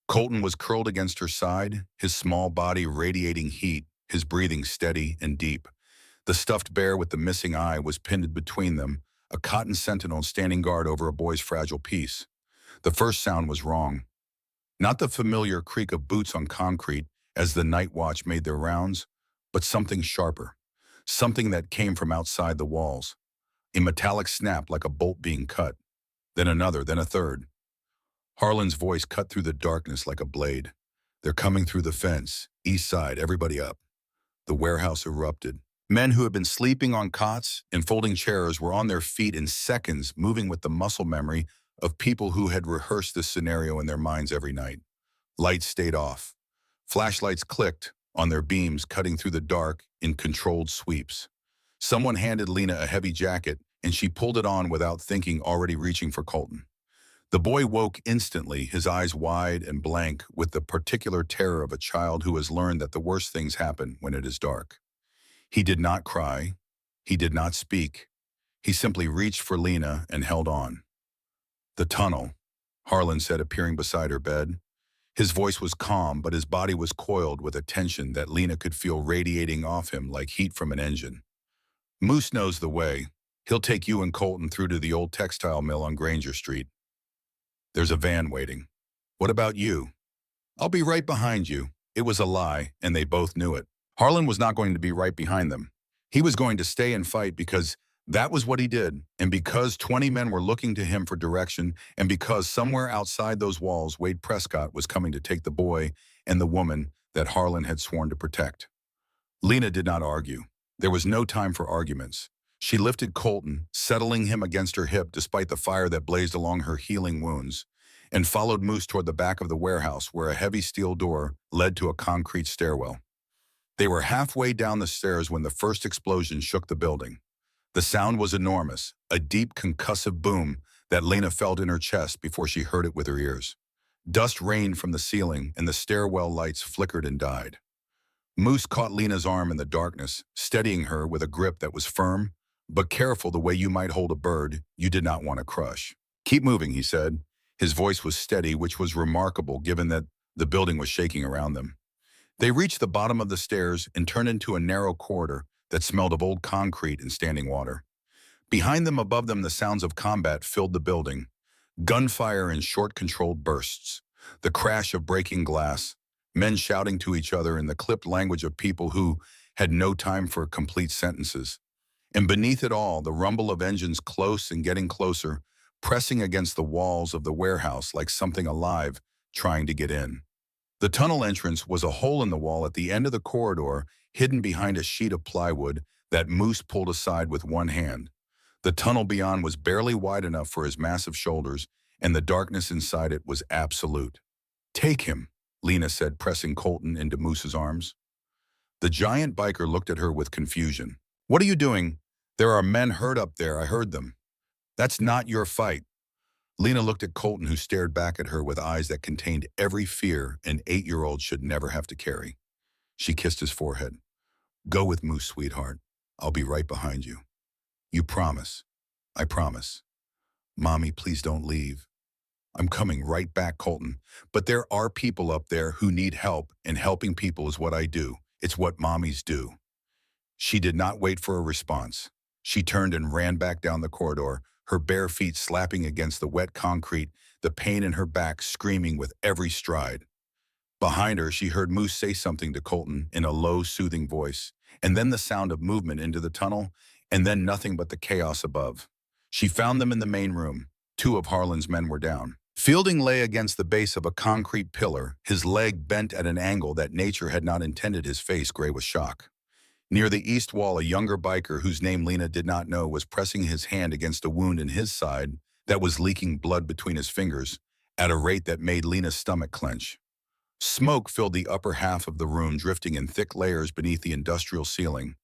Colton was curled against her side, his small body radiating heat, his breathing steady and deep. The stuffed bear with the missing eye was pinned between them, a cotton sentinel standing guard over a boy's fragile peace. The first sound was wrong. Not the familiar creak of boots on concrete as the night watch made their rounds, but something sharper, something that came from outside the walls. A metallic snap like a bolt being cut, then another, then a third. Harlan's voice cut through the darkness like a blade. "They're coming through the fence, east side, everybody up." The warehouse erupted. Men who had been sleeping on cots and folding chairs were on their feet in seconds, moving with the muscle memory of people who had rehearsed this scenario in their minds every night. Lights stayed off. Flashlights clicked on their beams, cutting through the dark in controlled sweeps. Someone handed Lena a heavy jacket, and she pulled it on without thinking, already reaching for Colton. The boy woke instantly, his eyes wide and blank with the particular terror of a child who has learned that the worst things happen when it is dark. He did not cry. He did not speak. He simply reached for Lena and held on. "The tunnel," Harlan said, appearing beside her bed. His voice was calm, but his body was coiled with a tension that Lena could feel radiating off him like heat from an engine. "Moose knows the way. He'll take you and Colton through to the old textile mill on Granger Street. There's a van waiting. What about you?" "I'll be right behind you." It was a lie, and they both knew it. Harlan was not going to be right behind them. He was going to stay and fight because that was what he did, and because 20 men were looking to him for direction, and because somewhere outside those walls Wade Prescott was coming to take the boy and the woman that Harlan had sworn to protect. Lena did not argue. There was no time for arguments. She lifted Colton, settling him against her hip despite the fire that blazed along her healing wounds, and followed Moose toward the back of the warehouse where a heavy steel door led to a concrete stairwell. They were halfway down the stairs when the first explosion shook the building. The sound was enormous, a deep concussive boom that Lena felt in her chest before she heard it with her ears. Dust rained from the ceiling and the stairwell lights flickered and died. Moose caught Lena's arm in the darkness, steadying her with a grip that was firm, but careful the way you might hold a bird you did not want to crush. "Keep moving," he said. His voice was steady, which was remarkable given that the building was shaking around them. They reached the bottom of the stairs and turned into a narrow corridor that smelled of old concrete and standing water. Behind them, above them, the sounds of combat filled the building. Gunfire in short, controlled bursts. The crash of breaking glass. Men shouting to each other in the clipped language of people who had no time for complete sentences. And beneath it all, the rumble of engines close and getting closer, pressing against the walls of the warehouse like something alive trying to get in. The tunnel entrance was a hole in the wall at the end of the corridor, hidden behind a sheet of plywood that Moose pulled aside with one hand. The tunnel beyond was barely wide enough for his massive shoulders, and the darkness inside it was absolute. "Take him," Lena said, pressing Colton into Moose's arms. The giant biker looked at her with confusion. "What are you doing?" There are men hurt up there, I heard them. That's not your fight. Lena looked at Colton, who stared back at her with eyes that contained every fear an 8-year-old should never have to carry. She kissed his forehead. Go with Moose, sweetheart. I'll be right behind you. You promise. I promise. Mommy, please don't leave. I'm coming right back, Colton. But there are people up there who need help, and helping people is what I do. It's what mommies do. She did not wait for a response. She turned and ran back down the corridor, her bare feet slapping against the wet concrete, the pain in her back screaming with every stride. Behind her, she heard Moose say something to Colton in a low, soothing voice, and then the sound of movement into the tunnel, and then nothing but the chaos above. She found them in the main room. 2 of Harlan's men were down. Fielding lay against the base of a concrete pillar, his leg bent at an angle that nature had not intended, his face gray with shock. Near the east wall, a younger biker whose name Lena did not know was pressing his hand against a wound in his side that was leaking blood between his fingers at a rate that made Lena's stomach clench. Smoke filled the upper half of the room, drifting in thick layers beneath the industrial ceiling.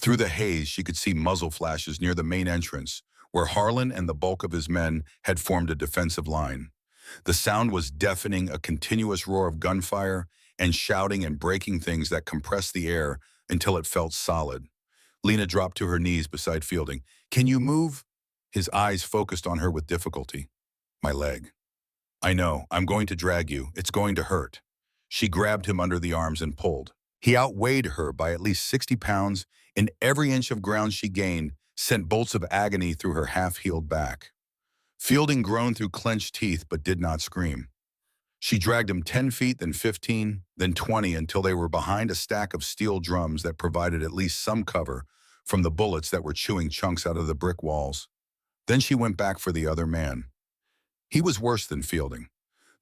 Through the haze, she could see muzzle flashes near the main entrance, where Harlon and the bulk of his men had formed a defensive line. The sound was deafening, a continuous roar of gunfire and shouting and breaking things that compressed the air until it felt solid. Lena dropped to her knees beside Fielding. Can you move? His eyes focused on her with difficulty. My leg. I know, I'm going to drag you. It's going to hurt. She grabbed him under the arms and pulled. He outweighed her by at least 60 pounds, and every inch of ground she gained sent bolts of agony through her half-healed back. Fielding groaned through clenched teeth but did not scream. She dragged him 10 feet, then 15, then 20 until they were behind a stack of steel drums that provided at least some cover from the bullets that were chewing chunks out of the brick walls. Then she went back for the other man. He was worse than Fielding.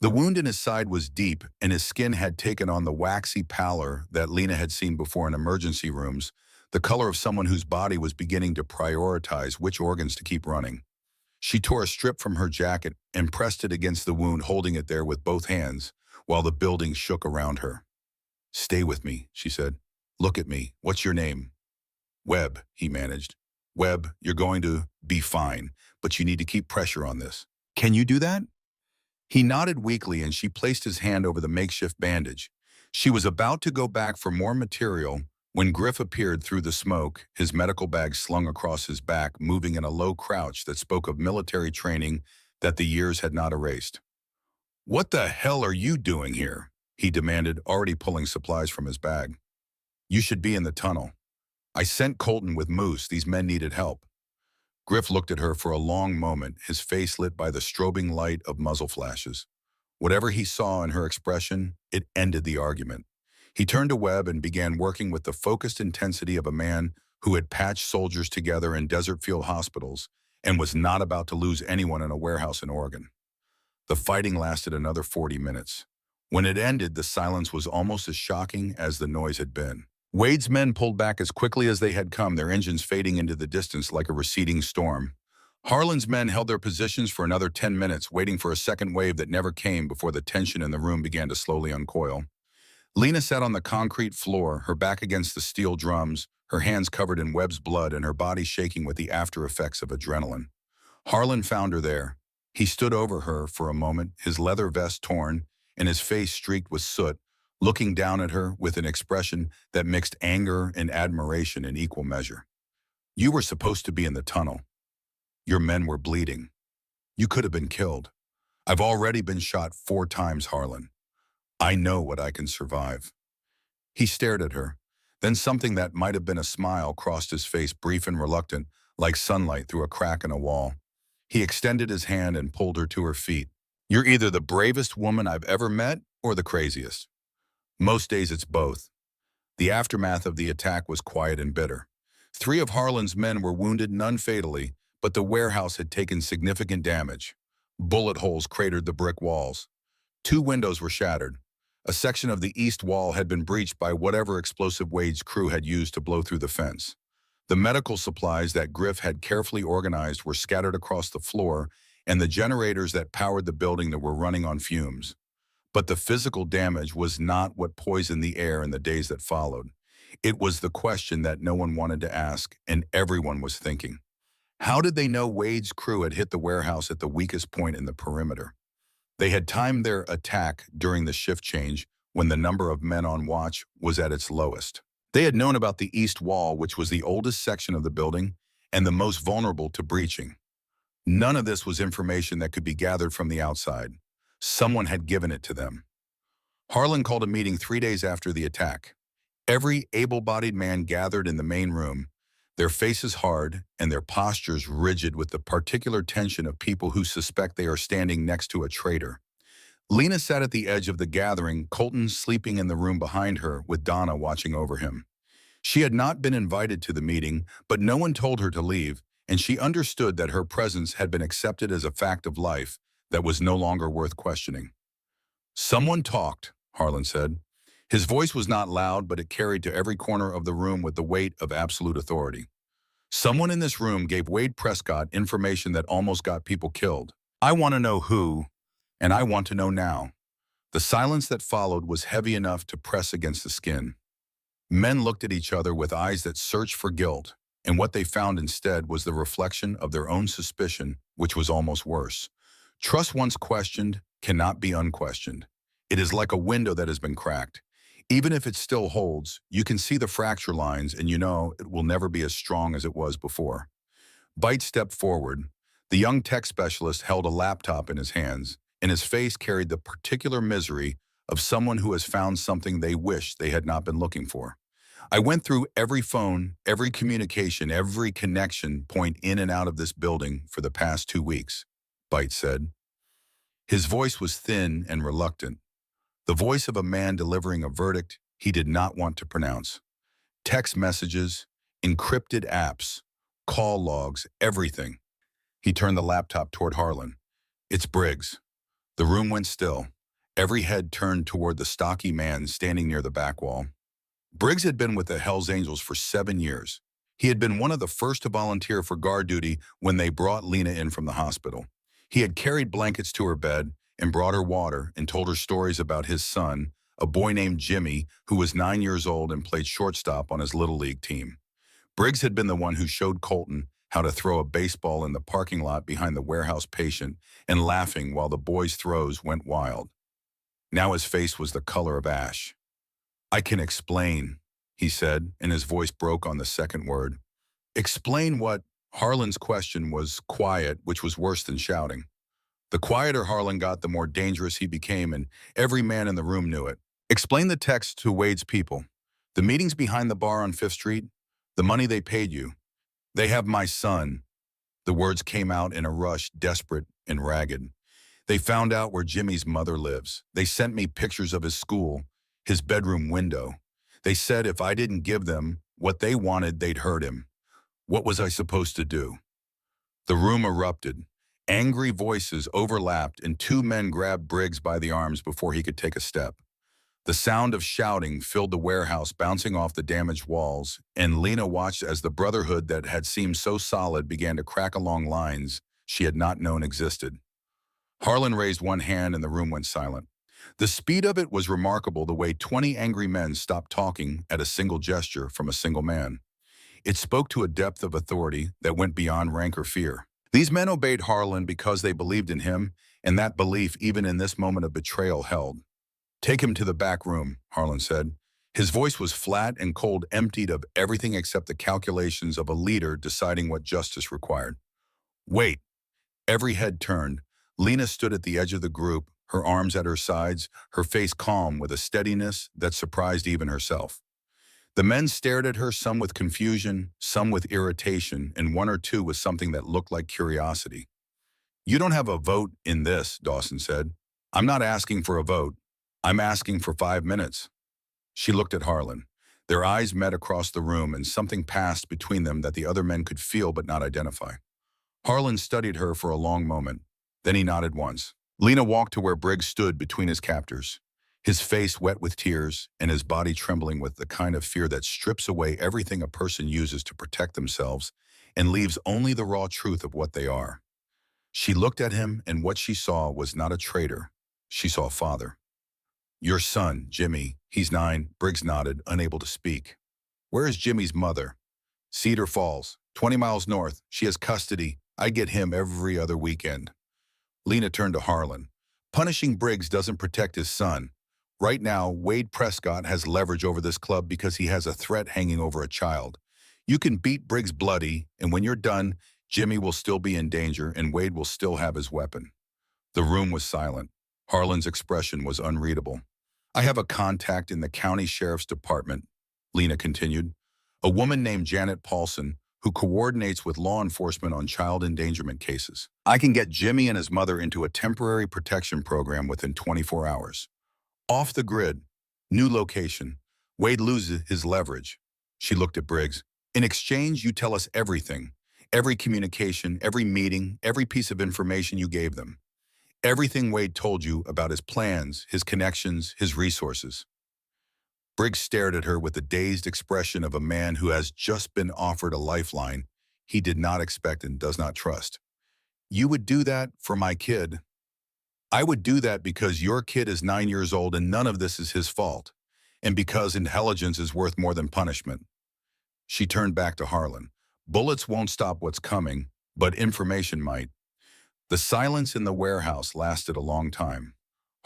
The wound in his side was deep, and his skin had taken on the waxy pallor that Lena had seen before in emergency rooms, the color of someone whose body was beginning to prioritize which organs to keep running. She tore a strip from her jacket and pressed it against the wound, holding it there with both hands, while the building shook around her. Stay with me, she said. Look at me. What's your name? Webb, he managed. Webb, you're going to be fine, but you need to keep pressure on this. Can you do that? He nodded weakly, and she placed his hand over the makeshift bandage. She was about to go back for more material when Griff appeared through the smoke, his medical bag slung across his back, moving in a low crouch that spoke of military training that the years had not erased. What the hell are you doing here? He demanded, already pulling supplies from his bag. You should be in the tunnel. I sent Colton with Moose. These men needed help. Griff looked at her for a long moment, his face lit by the strobing light of muzzle flashes. Whatever he saw in her expression, it ended the argument. He turned to Webb and began working with the focused intensity of a man who had patched soldiers together in desert field hospitals and was not about to lose anyone in a warehouse in Oregon. The fighting lasted another 40 minutes. When it ended, the silence was almost as shocking as the noise had been. Wade's men pulled back as quickly as they had come, their engines fading into the distance like a receding storm. Harlan's men held their positions for another 10 minutes, waiting for a second wave that never came before the tension in the room began to slowly uncoil. Lena sat on the concrete floor, her back against the steel drums, her hands covered in Webb's blood and her body shaking with the after effects of adrenaline. Harlon found her there. He stood over her for a moment, his leather vest torn and his face streaked with soot, looking down at her with an expression that mixed anger and admiration in equal measure. You were supposed to be in the tunnel. Your men were bleeding. You could have been killed. I've already been shot 4 times, Harlon. I know what I can survive. He stared at her. Then something that might have been a smile crossed his face, brief and reluctant, like sunlight through a crack in a wall. He extended his hand and pulled her to her feet. You're either the bravest woman I've ever met or the craziest. Most days it's both. The aftermath of the attack was quiet and bitter. 3 of Harlan's men were wounded, none fatally, but the warehouse had taken significant damage. Bullet holes cratered the brick walls. 2 windows were shattered. A section of the east wall had been breached by whatever explosive Wade's crew had used to blow through the fence. The medical supplies that Griff had carefully organized were scattered across the floor, and the generators that powered the building that were running on fumes. But the physical damage was not what poisoned the air in the days that followed. It was the question that no one wanted to ask, and everyone was thinking. How did they know Wade's crew had hit the warehouse at the weakest point in the perimeter? They had timed their attack during the shift change when the number of men on watch was at its lowest. They had known about the east wall, which was the oldest section of the building and the most vulnerable to breaching. None of this was information that could be gathered from the outside. Someone had given it to them. Harlan called a meeting 3 days after the attack. Every able-bodied man gathered in the main room, their faces hard and their postures rigid with the particular tension of people who suspect they are standing next to a traitor. Lena sat at the edge of the gathering, Colton sleeping in the room behind her with Donna watching over him. She had not been invited to the meeting, but no one told her to leave, and she understood that her presence had been accepted as a fact of life that was no longer worth questioning. "Someone talked," Harlan said. His voice was not loud, but it carried to every corner of the room with the weight of absolute authority. "Someone in this room gave Wade Prescott information that almost got people killed. I want to know who, and I want to know now." The silence that followed was heavy enough to press against the skin. Men looked at each other with eyes that searched for guilt, and what they found instead was the reflection of their own suspicion, which was almost worse. Trust once questioned cannot be unquestioned. It is like a window that has been cracked. Even if it still holds, you can see the fracture lines and you know it will never be as strong as it was before. Bite stepped forward. The young tech specialist held a laptop in his hands, and his face carried the particular misery of someone who has found something they wish they had not been looking for. "I went through every phone, every communication, every connection point in and out of this building for the past 2 weeks, Bite said. His voice was thin and reluctant, the voice of a man delivering a verdict he did not want to pronounce. Text messages, encrypted apps, call logs, everything. He turned the laptop toward Harlan. "It's Briggs." The room went still. Every head turned toward the stocky man standing near the back wall. Briggs had been with the Hells Angels for 7 years. He had been one of the first to volunteer for guard duty when they brought Lena in from the hospital. He had carried blankets to her bed and brought her water and told her stories about his son, a boy named Jimmy, who was 9 years old and played shortstop on his Little League team. Briggs had been the one who showed Colton how to throw a baseball in the parking lot behind the warehouse patient and laughing while the boy's throws went wild. Now his face was the color of ash. "I can explain," he said, and his voice broke on the second word. "Explain what?" Harlan's question was quiet, which was worse than shouting. The quieter Harlan got, the more dangerous he became, and every man in the room knew it. "Explain the text to Wade's people. The meetings behind the bar on 5th Street, the money they paid you. They have my son." The words came out in a rush, desperate and ragged. "They found out where Jimmy's mother lives. They sent me pictures of his school, his bedroom window. They said if I didn't give them what they wanted, they'd hurt him. What was I supposed to do?" The room erupted. Angry voices overlapped, and 2 men grabbed Briggs by the arms before he could take a step. The sound of shouting filled the warehouse, bouncing off the damaged walls, and Lena watched as the brotherhood that had seemed so solid began to crack along lines she had not known existed. Harlan raised one hand and the room went silent. The speed of it was remarkable, the way 20 angry men stopped talking at a single gesture from a single man. It spoke to a depth of authority that went beyond rank or fear. These men obeyed Harlan because they believed in him, and that belief, even in this moment of betrayal, held. "Take him to the back room," Harlan said. His voice was flat and cold, emptied of everything except the calculations of a leader deciding what justice required. "Wait." Every head turned. Lena stood at the edge of the group, her arms at her sides, her face calm with a steadiness that surprised even herself. The men stared at her, some with confusion, some with irritation, and 1 or 2 with something that looked like curiosity. "You don't have a vote in this," Dawson said. "I'm not asking for a vote. I'm asking for 5 minutes." She looked at Harlan. Their eyes met across the room, and something passed between them that the other men could feel but not identify. Harlan studied her for a long moment. Then he nodded once. Lena walked to where Briggs stood between his captors, his face wet with tears and his body trembling with the kind of fear that strips away everything a person uses to protect themselves and leaves only the raw truth of what they are. She looked at him, and what she saw was not a traitor. She saw a father. "Your son, Jimmy, he's 9, Briggs nodded, unable to speak. Where is Jimmy's mother? Cedar Falls, 20 miles north. She has custody. I get him every other weekend. Lena turned to Harlon. Punishing Briggs doesn't protect his son. Right now, Wade Prescott has leverage over this club because he has a threat hanging over a child. You can beat Briggs bloody, and when you're done, Jimmy will still be in danger and Wade will still have his weapon. The room was silent. Harlan's expression was unreadable. I have a contact in the county sheriff's department, Lena continued. A woman named Janet Paulson, who coordinates with law enforcement on child endangerment cases. I can get Jimmy and his mother into a temporary protection program within 24 hours. Off the grid, new location. Wade loses his leverage. She looked at Briggs. In exchange, you tell us everything. Every communication, every meeting, every piece of information you gave them. Everything Wade told you about his plans, his connections, his resources. Briggs stared at her with the dazed expression of a man who has just been offered a lifeline he did not expect and does not trust. You would do that for my kid. I would do that because your kid is 9 years old and none of this is his fault, and because intelligence is worth more than punishment. She turned back to Harlon. Bullets won't stop what's coming, but information might. The silence in the warehouse lasted a long time.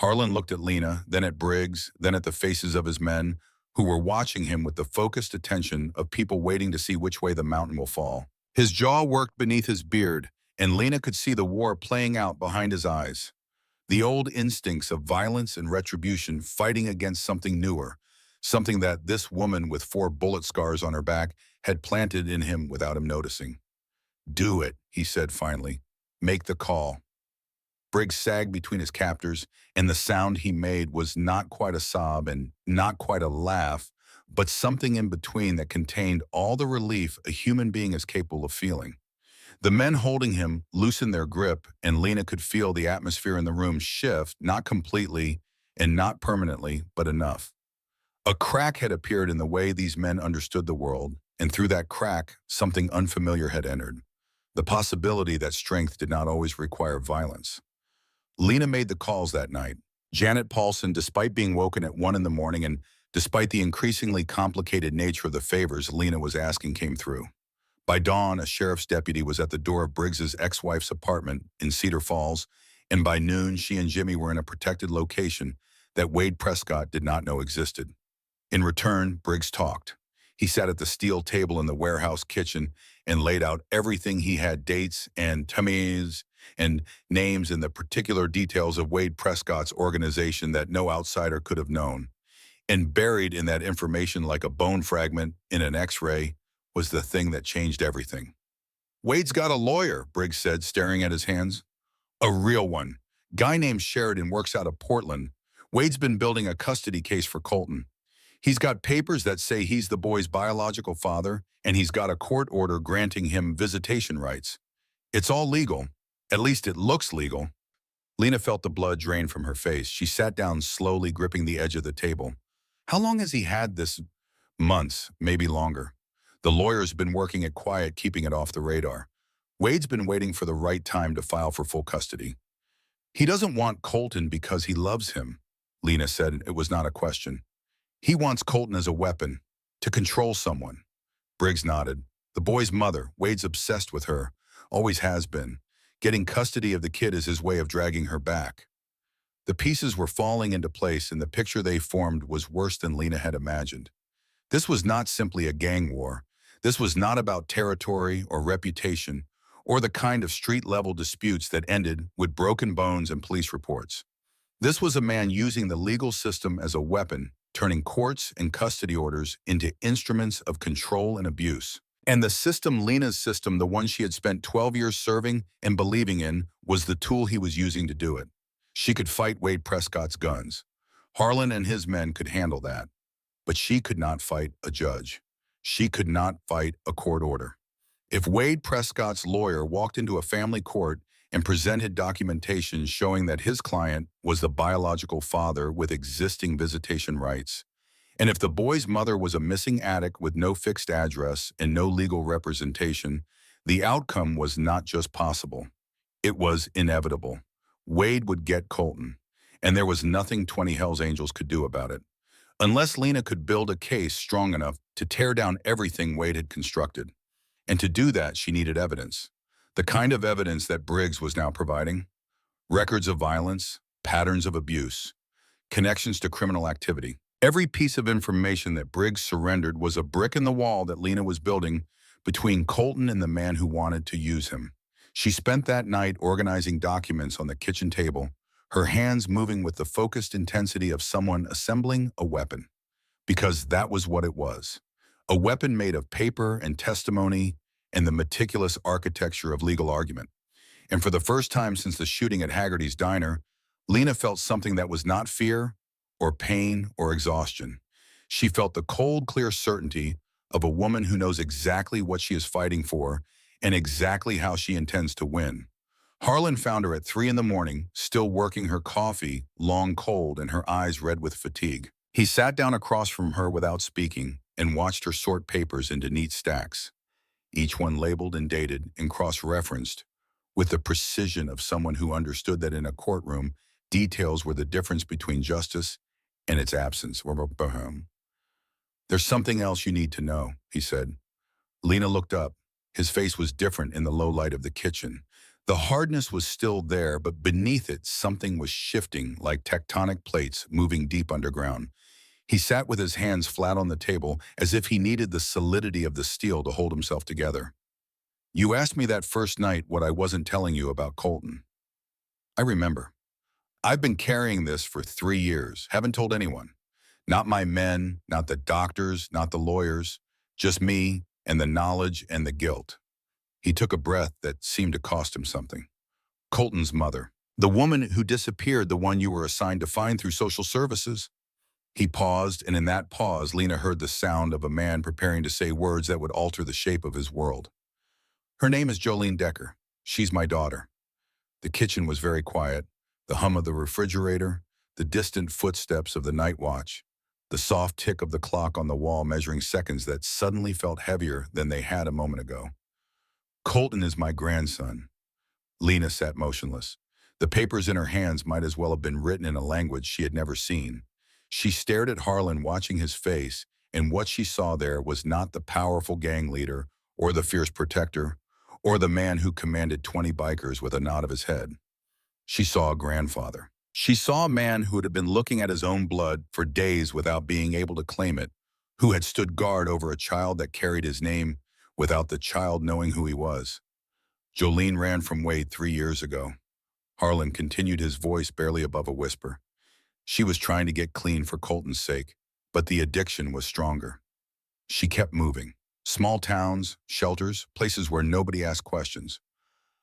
Harlon looked at Lena, then at Briggs, then at the faces of his men, who were watching him with the focused attention of people waiting to see which way the mountain will fall. His jaw worked beneath his beard, and Lena could see the war playing out behind his eyes. The old instincts of violence and retribution fighting against something newer, something that this woman with 4 bullet scars on her back had planted in him without him noticing. Do it, he said finally. Make the call. Briggs sagged between his captors, and the sound he made was not quite a sob and not quite a laugh, but something in between that contained all the relief a human being is capable of feeling. The men holding him loosened their grip, and Lena could feel the atmosphere in the room shift, not completely and not permanently, but enough. A crack had appeared in the way these men understood the world, and through that crack, something unfamiliar had entered. The possibility that strength did not always require violence. Lena made the calls that night. Janet Paulson, despite being woken at 1 in the morning and despite the increasingly complicated nature of the favors Lena was asking, came through. By dawn, a sheriff's deputy was at the door of Briggs's ex-wife's apartment in Cedar Falls, and by noon, she and Jimmy were in a protected location that Wade Prescott did not know existed. In return, Briggs talked. He sat at the steel table in the warehouse kitchen and laid out everything he had, dates and tummies and names and the particular details of Wade Prescott's organization that no outsider could have known. And buried in that information like a bone fragment in an X-ray was the thing that changed everything. Wade's got a lawyer, Briggs said, staring at his hands. A real one. Guy named Sheridan works out of Portland. Wade's been building a custody case for Colton. He's got papers that say he's the boy's biological father, and he's got a court order granting him visitation rights. It's all legal. At least it looks legal. Lena felt the blood drain from her face. She sat down slowly, gripping the edge of the table. How long has he had this? Months, maybe longer. The lawyer's been working it quiet, keeping it off the radar. Wade's been waiting for the right time to file for full custody. He doesn't want Colton because he loves him, Lena said. It was not a question. He wants Colton as a weapon, to control someone. Briggs nodded. The boy's mother, Wade's obsessed with her, always has been. Getting custody of the kid is his way of dragging her back. The pieces were falling into place, and the picture they formed was worse than Lena had imagined. This was not simply a gang war. This was not about territory or reputation, or the kind of street-level disputes that ended with broken bones and police reports. This was a man using the legal system as a weapon, turning courts and custody orders into instruments of control and abuse. And the system, Lena's system, the one she had spent 12 years serving and believing in, was the tool he was using to do it. She could fight Wade Prescott's guns. Harlon and his men could handle that. But she could not fight a judge. She could not fight a court order. If Wade Prescott's lawyer walked into a family court and presented documentation showing that his client was the biological father with existing visitation rights, and if the boy's mother was a missing addict with no fixed address and no legal representation, the outcome was not just possible. It was inevitable. Wade would get Colton, and there was nothing 20 Hells Angels could do about it. unless Lena could build a case strong enough to tear down everything Wade had constructed. And to do that, she needed evidence. The kind of evidence that Briggs was now providing: records of violence, patterns of abuse, connections to criminal activity. Every piece of information that Briggs surrendered was a brick in the wall that Lena was building between Colton and the man who wanted to use him. She spent that night organizing documents on the kitchen table, her hands moving with the focused intensity of someone assembling a weapon. Because that was what it was. A weapon made of paper and testimony and the meticulous architecture of legal argument. And for the first time since the shooting at Haggerty's diner, Lena felt something that was not fear or pain or exhaustion. She felt the cold, clear certainty of a woman who knows exactly what she is fighting for and exactly how she intends to win. Harlon found her at 3 in the morning, still working her coffee, long cold and her eyes red with fatigue. He sat down across from her without speaking and watched her sort papers into neat stacks, each one labeled and dated and cross-referenced with the precision of someone who understood that in a courtroom, details were the difference between justice and its absence. "There's something else you need to know," he said. Lena looked up. His face was different in the low light of the kitchen. The hardness was still there, but beneath it, something was shifting like tectonic plates moving deep underground. He sat with his hands flat on the table, as if he needed the solidity of the steel to hold himself together. "You asked me that first night what I wasn't telling you about Colton. I remember. I've been carrying this for 3 years, haven't told anyone. Not my men, not the doctors, not the lawyers, just me and the knowledge and the guilt." He took a breath that seemed to cost him something. "Colton's mother. The woman who disappeared, the one you were assigned to find through social services." He paused, and in that pause, Lena heard the sound of a man preparing to say words that would alter the shape of his world. "Her name is Jolene Decker. She's my daughter." The kitchen was very quiet. The hum of the refrigerator, the distant footsteps of the night watch, the soft tick of the clock on the wall measuring seconds that suddenly felt heavier than they had a moment ago. "Colton is my grandson." Lena sat motionless. The papers in her hands might as well have been written in a language she had never seen. She stared at Harlon, watching his face, and what she saw there was not the powerful gang leader or the fierce protector or the man who commanded 20 bikers with a nod of his head. She saw a grandfather. She saw a man who had been looking at his own blood for days without being able to claim it, who had stood guard over a child that carried his name without the child knowing who he was. "Jolene ran from Wade 3 years ago." Harlon continued, his voice barely above a whisper. "She was trying to get clean for Colton's sake, but the addiction was stronger. She kept moving. Small towns, shelters, places where nobody asked questions.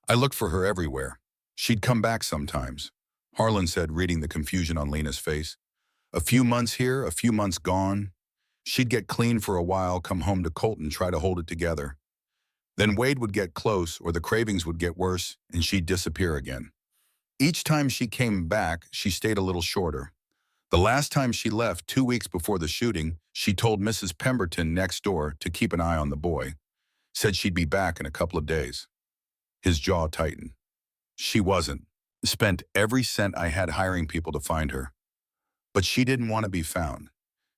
I looked for her everywhere. She'd come back sometimes," Harlon said, reading the confusion on Lena's face. "A few months here, a few months gone. She'd get clean for a while, come home to Colton, try to hold it together. Then Wade would get close, or the cravings would get worse, and she'd disappear again. Each time she came back, she stayed a little shorter. The last time she left, 2 weeks before the shooting, she told Mrs. Pemberton next door to keep an eye on the boy. Said she'd be back in a couple of days." His jaw tightened. "She wasn't. Spent every cent I had hiring people to find her. But she didn't want to be found.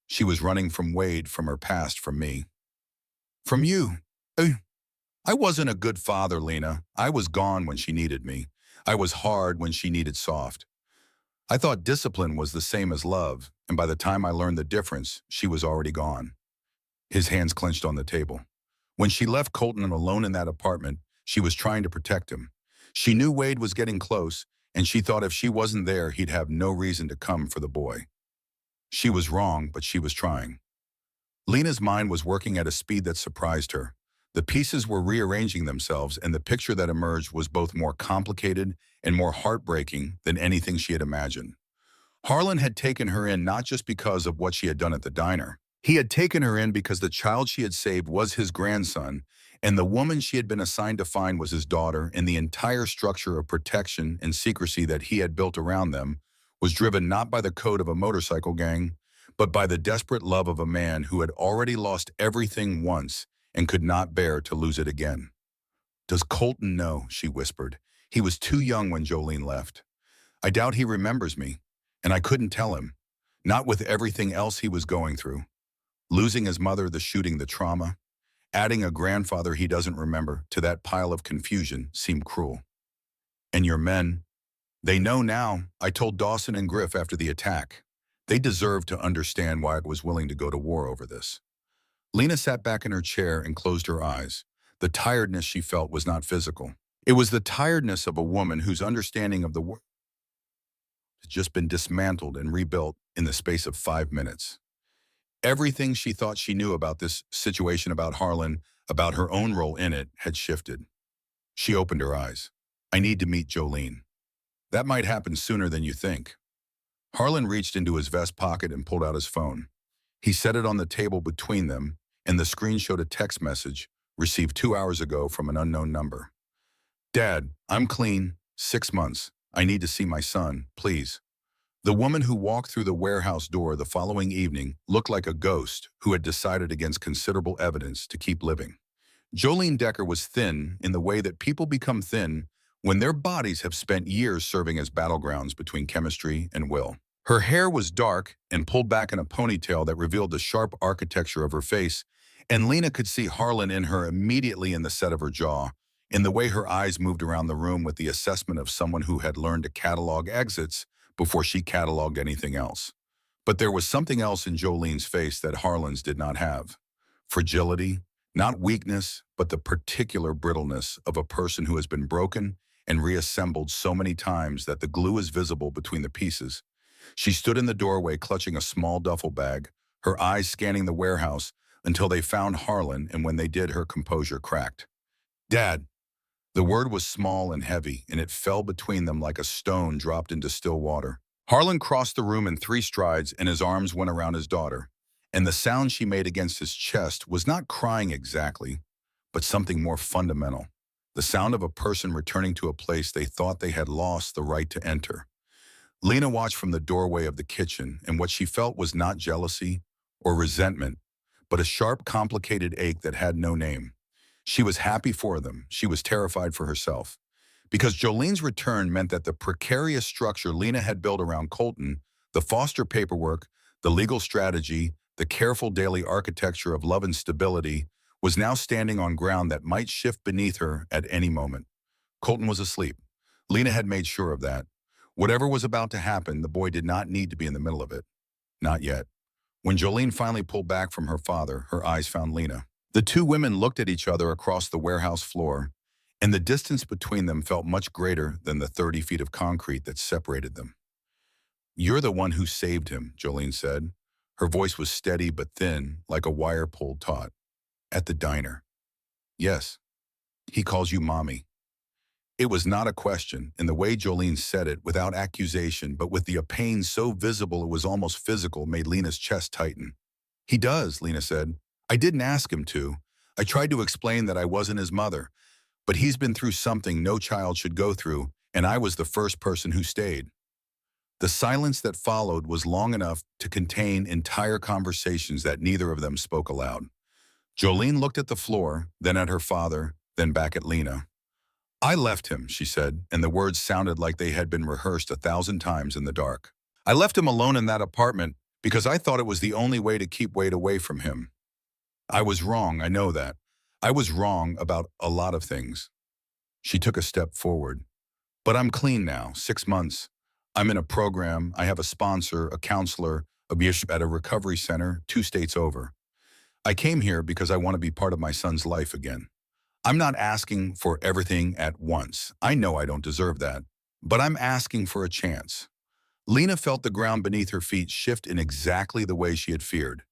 She was running from Wade, from her past, from me." "From you? I wasn't a good father, Lena. I was gone when she needed me. I was hard when she needed soft. I thought discipline was the same as love, and by the time I learned the difference, she was already gone." His hands clenched on the table. When she left Colton alone in that apartment, she was trying to protect him. She knew Wade was getting close, and she thought if she wasn't there, he'd have no reason to come for the boy. She was wrong, but she was trying. Lena's mind was working at a speed that surprised her. The pieces were rearranging themselves, and the picture that emerged was both more complicated and more heartbreaking than anything she had imagined. Harlon had taken her in not just because of what she had done at the diner. He had taken her in because the child she had saved was his grandson, and the woman she had been assigned to find was his daughter, and the entire structure of protection and secrecy that he had built around them was driven not by the code of a motorcycle gang, but by the desperate love of a man who had already lost everything once and could not bear to lose it again. "Does Colton know?" she whispered. "He was too young when Jolene left. I doubt he remembers me, and I couldn't tell him. Not with everything else he was going through. Losing his mother, the shooting, the trauma. Adding a grandfather he doesn't remember to that pile of confusion seemed cruel. And your men, they know now. I told Dawson and Griff after the attack. They deserve to understand why I was willing to go to war over this. Lena sat back in her chair and closed her eyes. The tiredness she felt was not physical. It was the tiredness of a woman whose understanding of the world had just been dismantled and rebuilt in the space of 5 minutes. Everything she thought she knew about this situation, about Harlon, about her own role in it, had shifted. She opened her eyes. I need to meet Jolene. That might happen sooner than you think. Harlon reached into his vest pocket and pulled out his phone. He set it on the table between them, and the screen showed a text message received 2 hours ago from an unknown number. Dad, I'm clean. 6 months. I need to see my son, please. The woman who walked through the warehouse door the following evening looked like a ghost who had decided against considerable evidence to keep living. Jolene Decker was thin in the way that people become thin when their bodies have spent years serving as battlegrounds between chemistry and will. Her hair was dark and pulled back in a ponytail that revealed the sharp architecture of her face, and Lena could see Harlon in her immediately in the set of her jaw, in the way her eyes moved around the room with the assessment of someone who had learned to catalog exits before she cataloged anything else. But there was something else in Jolene's face that Harlon's did not have. Fragility, not weakness, but the particular brittleness of a person who has been broken and reassembled so many times that the glue is visible between the pieces. She stood in the doorway clutching a small duffel bag, her eyes scanning the warehouse until they found Harlon, and when they did, her composure cracked. Dad. The word was small and heavy, and it fell between them like a stone dropped into still water. Harlon crossed the room in 3 strides, and his arms went around his daughter, and the sound she made against his chest was not crying exactly, but something more fundamental, the sound of a person returning to a place they thought they had lost the right to enter. Lena watched from the doorway of the kitchen, and what she felt was not jealousy or resentment, but a sharp, complicated ache that had no name. She was happy for them. She was terrified for herself. Because Jolene's return meant that the precarious structure Lena had built around Colton, the foster paperwork, the legal strategy, the careful daily architecture of love and stability, was now standing on ground that might shift beneath her at any moment. Colton was asleep. Lena had made sure of that. Whatever was about to happen, the boy did not need to be in the middle of it. Not yet. When Jolene finally pulled back from her father, her eyes found Lena. The 2 women looked at each other across the warehouse floor, and the distance between them felt much greater than the 30 feet of concrete that separated them. You're the one who saved him, Jolene said. Her voice was steady but thin, like a wire pulled taut. At the diner. Yes. He calls you Mommy. It was not a question, and the way Jolene said it, without accusation, but with the pain so visible it was almost physical, made Lena's chest tighten. He does, Lena said. I didn't ask him to. I tried to explain that I wasn't his mother, but he's been through something no child should go through, and I was the first person who stayed. The silence that followed was long enough to contain entire conversations that neither of them spoke aloud. Jolene looked at the floor, then at her father, then back at Lena. I left him, she said, and the words sounded like they had been rehearsed 1,000 times in the dark. I left him alone in that apartment because I thought it was the only way to keep Wade away from him. I was wrong, I know that. I was wrong about a lot of things. She took a step forward. But I'm clean now, 6 months. I'm in a program, I have a sponsor, a counselor, a bishop at a recovery center 2 states over. I came here because I want to be part of my son's life again. I'm not asking for everything at once. I know I don't deserve that. But I'm asking for a chance. Lena felt the ground beneath her feet shift in exactly the way she had feared.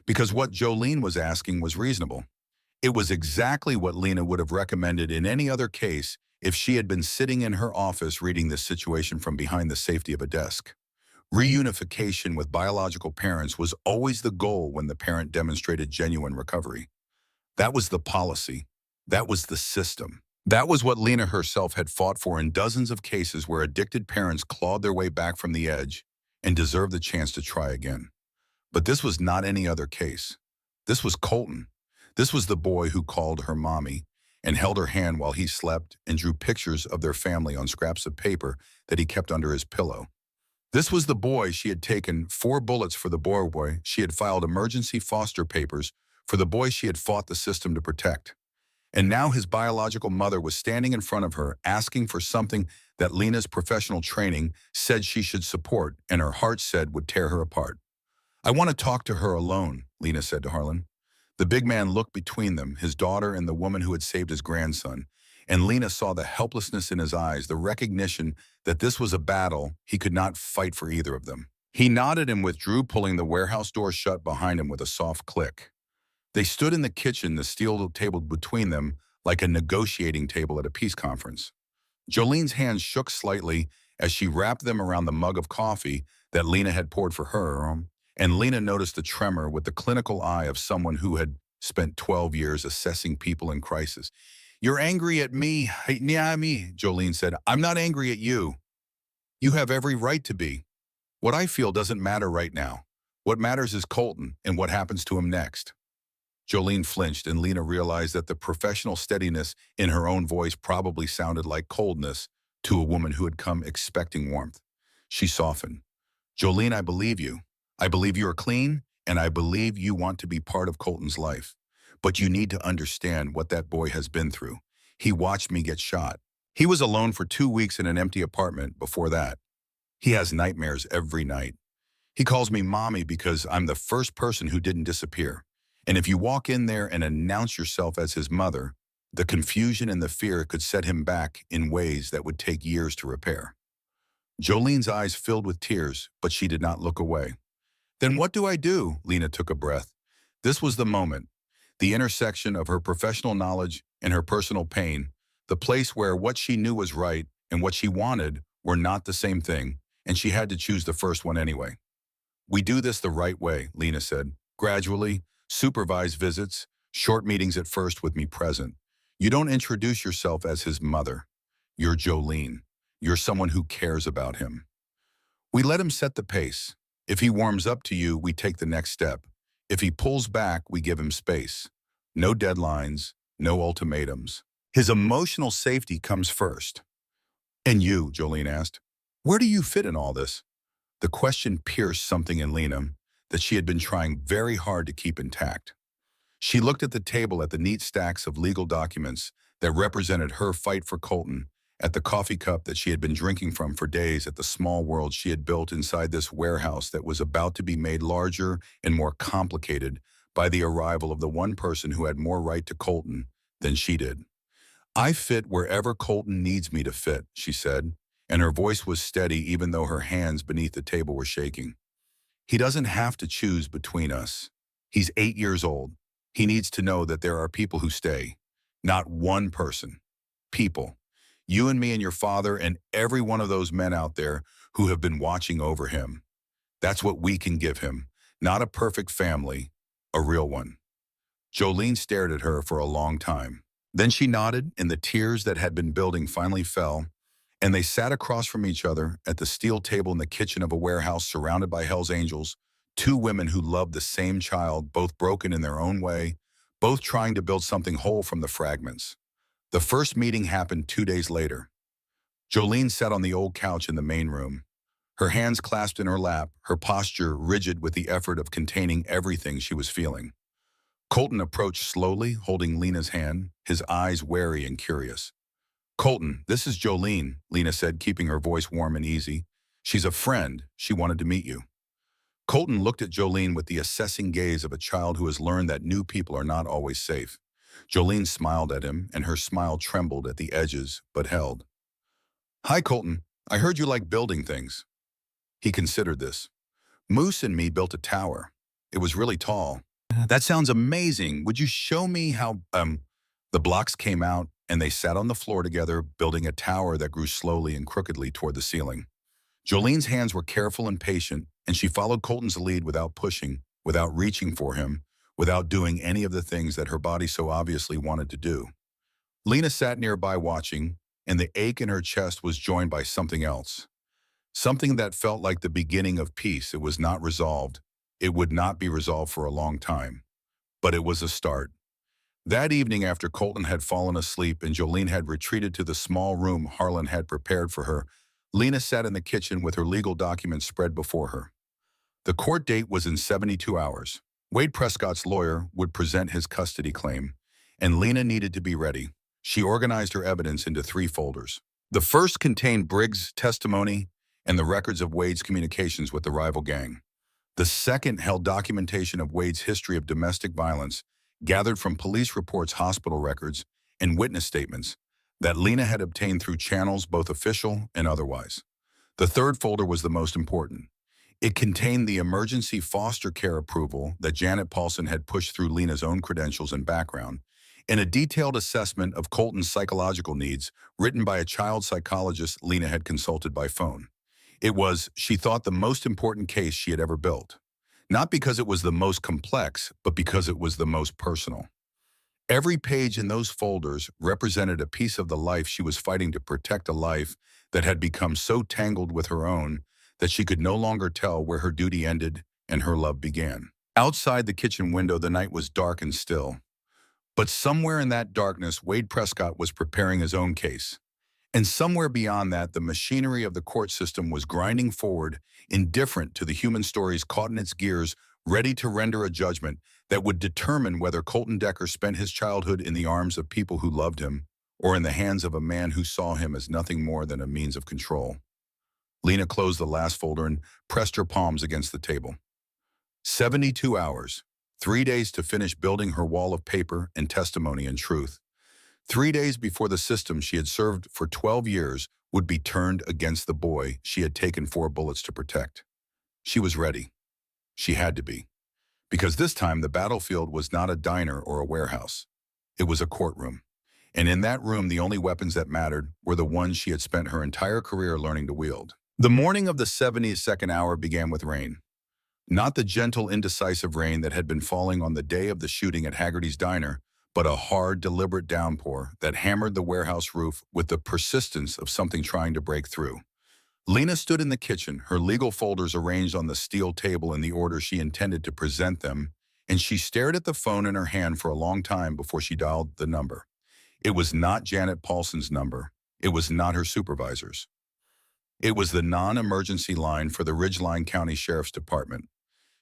Because what Jolene was asking was reasonable. It was exactly what Lena would have recommended in any other case if she had been sitting in her office reading this situation from behind the safety of a desk. Reunification with biological parents was always the goal when the parent demonstrated genuine recovery. That was the policy. That was the system. That was what Lena herself had fought for in dozens of cases where addicted parents clawed their way back from the edge and deserved the chance to try again. But this was not any other case. This was Colton. This was the boy who called her Mommy and held her hand while he slept and drew pictures of their family on scraps of paper that he kept under his pillow. This was the boy she had taken 4 bullets for the boy. She had filed emergency foster papers for the boy she had fought the system to protect. And now his biological mother was standing in front of her, asking for something that Lena's professional training said she should support, and her heart said would tear her apart. I want to talk to her alone, Lena said to Harlon. The big man looked between them, his daughter and the woman who had saved his grandson, and Lena saw the helplessness in his eyes, the recognition that this was a battle he could not fight for either of them. He nodded and withdrew, pulling the warehouse door shut behind him with a soft click. They stood in the kitchen, the steel table between them, like a negotiating table at a peace conference. Jolene's hands shook slightly as she wrapped them around the mug of coffee that Lena had poured for her, and Lena noticed the tremor with the clinical eye of someone who had spent 12 years assessing people in crisis. "You're angry at me, Jolene said. "I'm not angry at you. You have every right to be. What I feel doesn't matter right now. What matters is Colton and what happens to him next." Jolene flinched, and Lena realized that the professional steadiness in her own voice probably sounded like coldness to a woman who had come expecting warmth. She softened. "Jolene, I believe you. I believe you are clean, and I believe you want to be part of Colton's life. But you need to understand what that boy has been through. He watched me get shot. He was alone for 2 weeks in an empty apartment before that. He has nightmares every night. He calls me mommy because I'm the first person who didn't disappear. And if you walk in there and announce yourself as his mother, the confusion and the fear could set him back in ways that would take years to repair." Jolene's eyes filled with tears, but she did not look away. "Then what do I do?" Lena took a breath. This was the moment, the intersection of her professional knowledge and her personal pain, the place where what she knew was right and what she wanted were not the same thing, and she had to choose the first one anyway. "We do this the right way," Lena said. "Gradually, supervised visits, short meetings at first with me present. You don't introduce yourself as his mother. You're Jolene. You're someone who cares about him. We let him set the pace. If he warms up to you, we take the next step. If he pulls back, we give him space. No deadlines, no ultimatums. His emotional safety comes first." "And you," Jolene asked, "where do you fit in all this?" The question pierced something in Lena that she had been trying very hard to keep intact. She looked at the table, at the neat stacks of legal documents that represented her fight for Colton, at the coffee cup that she had been drinking from for days, at the small world she had built inside this warehouse that was about to be made larger and more complicated by the arrival of the one person who had more right to Colton than she did. "I fit wherever Colton needs me to fit," she said, and her voice was steady even though her hands beneath the table were shaking. "He doesn't have to choose between us. He's 8 years old. He needs to know that there are people who stay. Not one person. People. You and me and your father and every one of those men out there who have been watching over him. That's what we can give him. Not a perfect family, a real one." Jolene stared at her for a long time. Then she nodded, and the tears that had been building finally fell, and they sat across from each other at the steel table in the kitchen of a warehouse surrounded by Hell's Angels, 2 women who loved the same child, both broken in their own way, both trying to build something whole from the fragments. The first meeting happened 2 days later. Jolene sat on the old couch in the main room, her hands clasped in her lap, her posture rigid with the effort of containing everything she was feeling. Colton approached slowly, holding Lena's hand, his eyes wary and curious. "Colton, this is Jolene," Lena said, keeping her voice warm and easy. "She's a friend. She wanted to meet you." Colton looked at Jolene with the assessing gaze of a child who has learned that new people are not always safe. Jolene smiled at him, and her smile trembled at the edges, but held. "Hi, Colton. I heard you like building things." He considered this. "Moose and me built a tower. It was really tall." "That sounds amazing. Would you show me how—" The blocks came out, and they sat on the floor together, building a tower that grew slowly and crookedly toward the ceiling. Jolene's hands were careful and patient, and she followed Colton's lead without pushing, without reaching for him, without doing any of the things that her body so obviously wanted to do. Lena sat nearby watching, and the ache in her chest was joined by something else. Something that felt like the beginning of peace. It was not resolved. It would not be resolved for a long time. But it was a start. That evening, after Colton had fallen asleep and Jolene had retreated to the small room Harlon had prepared for her, Lena sat in the kitchen with her legal documents spread before her. The court date was in 72 hours. Wade Prescott's lawyer would present his custody claim, and Lena needed to be ready. She organized her evidence into 3 folders. The first contained Briggs' testimony and the records of Wade's communications with the rival gang. The second held documentation of Wade's history of domestic violence, gathered from police reports, hospital records, and witness statements that Lena had obtained through channels both official and otherwise. The third folder was the most important. It contained the emergency foster care approval that Janet Paulson had pushed through Lena's own credentials and background, and a detailed assessment of Colton's psychological needs written by a child psychologist Lena had consulted by phone. It was, she thought, the most important case she had ever built. Not because it was the most complex, but because it was the most personal. Every page in those folders represented a piece of the life she was fighting to protect, a life that had become so tangled with her own that she could no longer tell where her duty ended and her love began. Outside the kitchen window, the night was dark and still. But somewhere in that darkness, Wade Prescott was preparing his own case. And somewhere beyond that, the machinery of the court system was grinding forward, indifferent to the human stories caught in its gears, ready to render a judgment that would determine whether Colton Decker spent his childhood in the arms of people who loved him or in the hands of a man who saw him as nothing more than a means of control. Lena closed the last folder and pressed her palms against the table. 72 hours, 3 days to finish building her wall of paper and testimony and truth. 3 days before the system she had served for 12 years would be turned against the boy she had taken 4 bullets to protect. She was ready. She had to be. Because this time the battlefield was not a diner or a warehouse. It was a courtroom. And in that room, the only weapons that mattered were the ones she had spent her entire career learning to wield. The morning of the 72nd hour began with rain. Not the gentle, indecisive rain that had been falling on the day of the shooting at Haggerty's Diner, but a hard, deliberate downpour that hammered the warehouse roof with the persistence of something trying to break through. Lena stood in the kitchen, her legal folders arranged on the steel table in the order she intended to present them, and she stared at the phone in her hand for a long time before she dialed the number. It was not Janet Paulson's number. It was not her supervisor's. It was the non-emergency line for the Ridgeline County Sheriff's Department.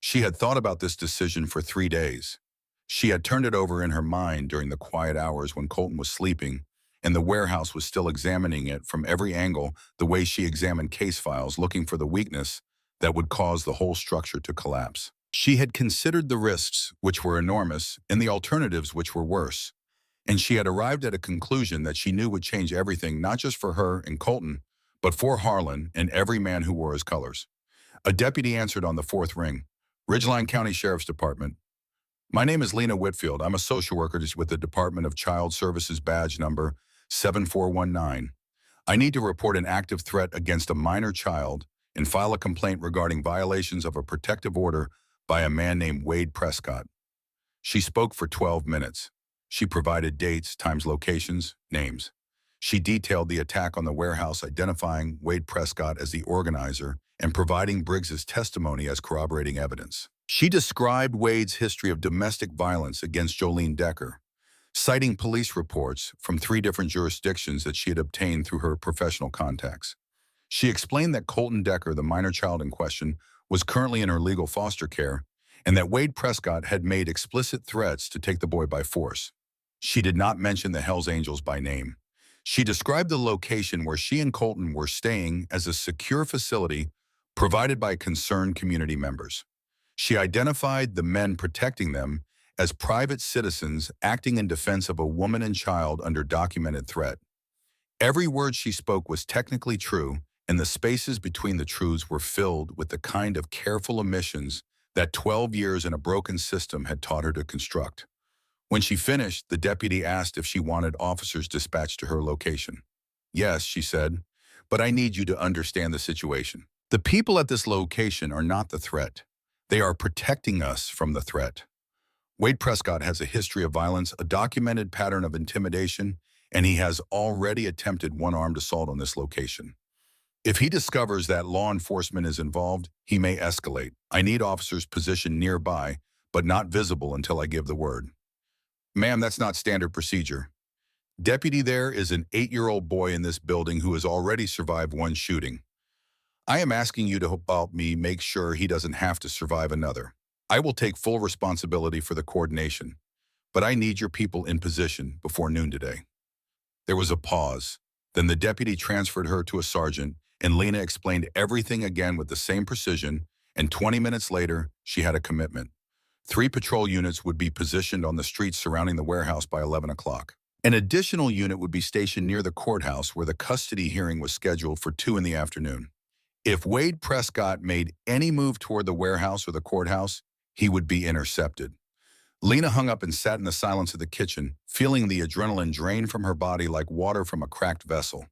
She had thought about this decision for 3 days. She had turned it over in her mind during the quiet hours when Colton was sleeping, and the warehouse was still examining it from every angle, the way she examined case files, looking for the weakness that would cause the whole structure to collapse. She had considered the risks, which were enormous, and the alternatives, which were worse. And she had arrived at a conclusion that she knew would change everything, not just for her and Colton, but for Harlon and every man who wore his colors. A deputy answered on the 4th ring. Ridgeline County Sheriff's Department. My name is Lena Whitfield. I'm a social worker with the Department of Child Services, badge number 7419. I need to report an active threat against a minor child and file a complaint regarding violations of a protective order by a man named Wade Prescott. She spoke for 12 minutes. She provided dates, times, locations, names. She detailed the attack on the warehouse, identifying Wade Prescott as the organizer and providing Briggs's testimony as corroborating evidence. She described Wade's history of domestic violence against Jolene Decker, citing police reports from 3 different jurisdictions that she had obtained through her professional contacts. She explained that Colton Decker, the minor child in question, was currently in her legal foster care, and that Wade Prescott had made explicit threats to take the boy by force. She did not mention the Hells Angels by name. She described the location where she and Colton were staying as a secure facility provided by concerned community members. She identified the men protecting them as private citizens acting in defense of a woman and child under documented threat. Every word she spoke was technically true, and the spaces between the truths were filled with the kind of careful omissions that 12 years in a broken system had taught her to construct. When she finished, the deputy asked if she wanted officers dispatched to her location. Yes, she said, but I need you to understand the situation. The people at this location are not the threat. They are protecting us from the threat. Wade Prescott has a history of violence, a documented pattern of intimidation, and he has already attempted one-armed assault on this location. If he discovers that law enforcement is involved, he may escalate. I need officers positioned nearby, but not visible until I give the word. Ma'am, that's not standard procedure. Deputy, there is an 8-year-old boy in this building who has already survived one shooting. I am asking you to help me make sure he doesn't have to survive another. I will take full responsibility for the coordination, but I need your people in position before noon today." There was a pause. Then the deputy transferred her to a sergeant, and Lena explained everything again with the same precision, and 20 minutes later, she had a commitment. 3 patrol units would be positioned on the streets surrounding the warehouse by 11 o'clock. An additional unit would be stationed near the courthouse where the custody hearing was scheduled for 2 in the afternoon. If Wade Prescott made any move toward the warehouse or the courthouse, he would be intercepted. Lena hung up and sat in the silence of the kitchen, feeling the adrenaline drain from her body like water from a cracked vessel.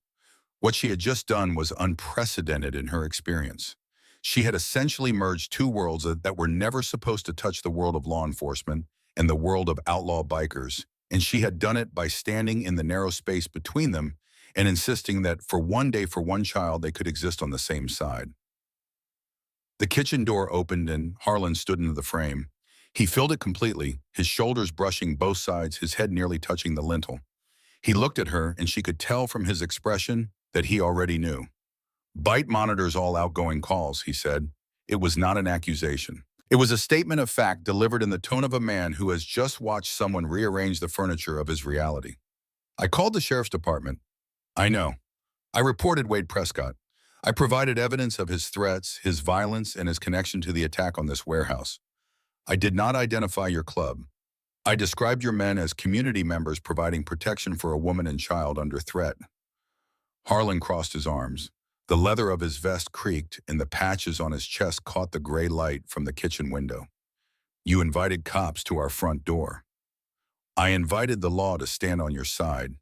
What she had just done was unprecedented in her experience. She had essentially merged 2 worlds that were never supposed to touch the world of law enforcement and the world of outlaw bikers, and she had done it by standing in the narrow space between them and insisting that for one day for one child they could exist on the same side. The kitchen door opened and Harlon stood into the frame. He filled it completely, his shoulders brushing both sides, his head nearly touching the lintel. He looked at her, and she could tell from his expression that he already knew. "Bite monitors all outgoing calls," he said. It was not an accusation. It was a statement of fact delivered in the tone of a man who has just watched someone rearrange the furniture of his reality. "I called the sheriff's department." "I know. I reported Wade Prescott. I provided evidence of his threats, his violence, and his connection to the attack on this warehouse. I did not identify your club. I described your men as community members providing protection for a woman and child under threat." Harlon crossed his arms. The leather of his vest creaked, and the patches on his chest caught the gray light from the kitchen window. "You invited cops to our front door. I invited the law to stand on your side.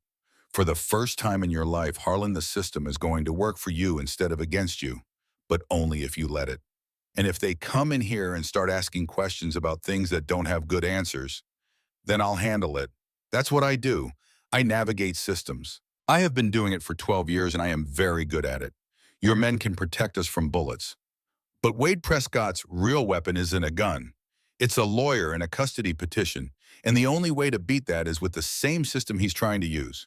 For the first time in your life, Harlon, the system is going to work for you instead of against you, but only if you let it. And if they come in here and start asking questions about things that don't have good answers, then I'll handle it. That's what I do. I navigate systems. I have been doing it for 12 years and I am very good at it. Your men can protect us from bullets. But Wade Prescott's real weapon isn't a gun. It's a lawyer and a custody petition, and the only way to beat that is with the same system he's trying to use."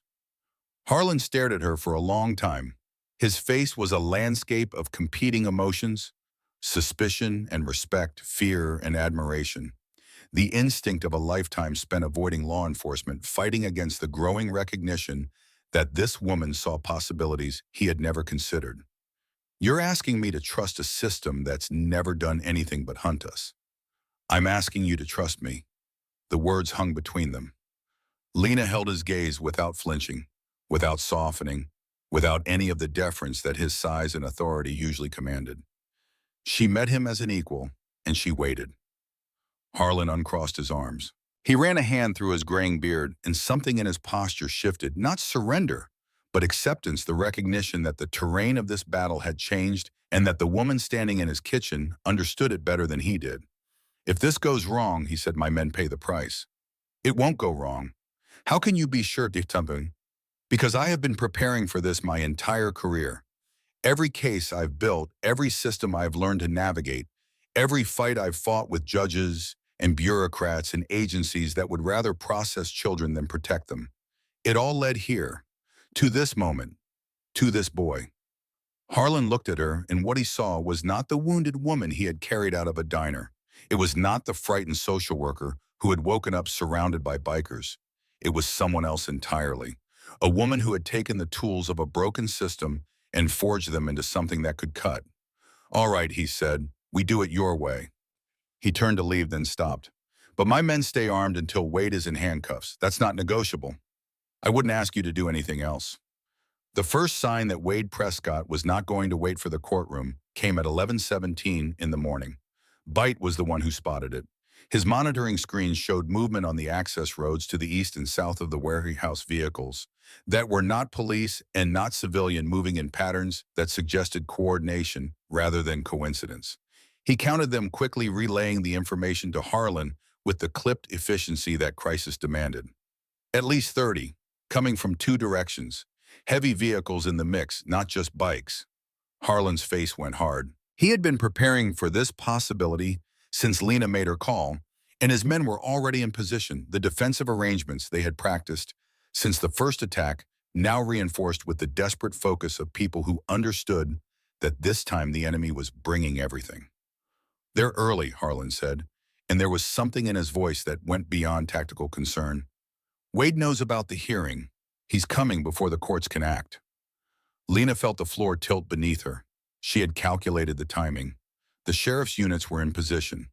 Harlon stared at her for a long time. His face was a landscape of competing emotions: suspicion and respect, fear and admiration. The instinct of a lifetime spent avoiding law enforcement, fighting against the growing recognition that this woman saw possibilities he had never considered. "You're asking me to trust a system that's never done anything but hunt us. I'm asking you to trust me." The words hung between them. Lena held his gaze without flinching, without softening, without any of the deference that his size and authority usually commanded. She met him as an equal, and she waited. Harlon uncrossed his arms. He ran a hand through his graying beard, and something in his posture shifted, not surrender, but acceptance, the recognition that the terrain of this battle had changed and that the woman standing in his kitchen understood it better than he did. "If this goes wrong," he said, "my men pay the price." "It won't go wrong." "How can you be sure, Ditambu?" "Because I have been preparing for this my entire career. Every case I've built, every system I've learned to navigate, every fight I've fought with judges and bureaucrats and agencies that would rather process children than protect them. It all led here, to this moment, to this boy." Harlon looked at her, and what he saw was not the wounded woman he had carried out of a diner. It was not the frightened social worker who had woken up surrounded by bikers. It was someone else entirely. A woman who had taken the tools of a broken system and forged them into something that could cut. "All right," he said, "we do it your way." He turned to leave, then stopped. "But my men stay armed until Wade is in handcuffs. That's not negotiable. I wouldn't ask you to do anything else." The first sign that Wade Prescott was not going to wait for the courtroom came at 11:17 in the morning. Bite was the one who spotted it. His monitoring screens showed movement on the access roads to the east and south of the warehouse, vehicles that were not police and not civilian, moving in patterns that suggested coordination rather than coincidence. He counted them, quickly relaying the information to Harlon with the clipped efficiency that crisis demanded. At least 30, coming from 2 directions. Heavy vehicles in the mix, not just bikes. Harlon's face went hard. He had been preparing for this possibility since Lena made her call, and his men were already in position, the defensive arrangements they had practiced Since the first attack, now reinforced with the desperate focus of people who understood that this time the enemy was bringing everything. "They're early," Harlan said, and there was something in his voice that went beyond tactical concern. "Wade knows about the hearing. He's coming before the courts can act." Lena felt the floor tilt beneath her. She had calculated the timing. The sheriff's units were in position.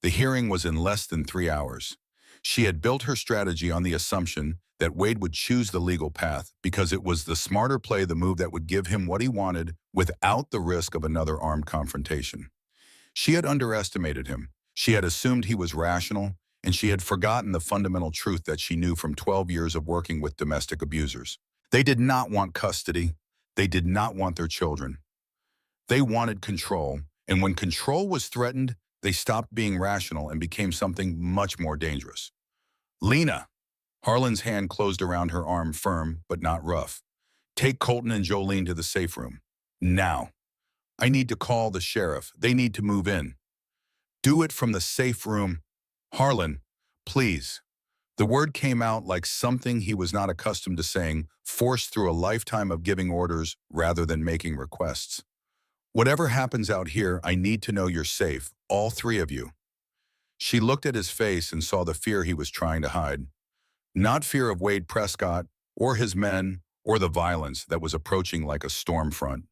The hearing was in less than 3 hours. She had built her strategy on the assumption that Wade would choose the legal path because it was the smarter play, the move that would give him what he wanted without the risk of another armed confrontation. She had underestimated him. She had assumed he was rational, and she had forgotten the fundamental truth that she knew from 12 years of working with domestic abusers. They did not want custody. They did not want their children. They wanted control, and when control was threatened, they stopped being rational and became something much more dangerous. "Lena!" Harlan's hand closed around her arm, firm but not rough. "Take Colton and Jolene to the safe room. Now. I need to call the sheriff. They need to move in." "Do it from the safe room." "Harlan, please." The word came out like something he was not accustomed to saying, forced through a lifetime of giving orders rather than making requests. "Whatever happens out here, I need to know you're safe, all three of you." She looked at his face and saw the fear he was trying to hide. Not fear of Wade Prescott, or his men, or the violence that was approaching like a storm front.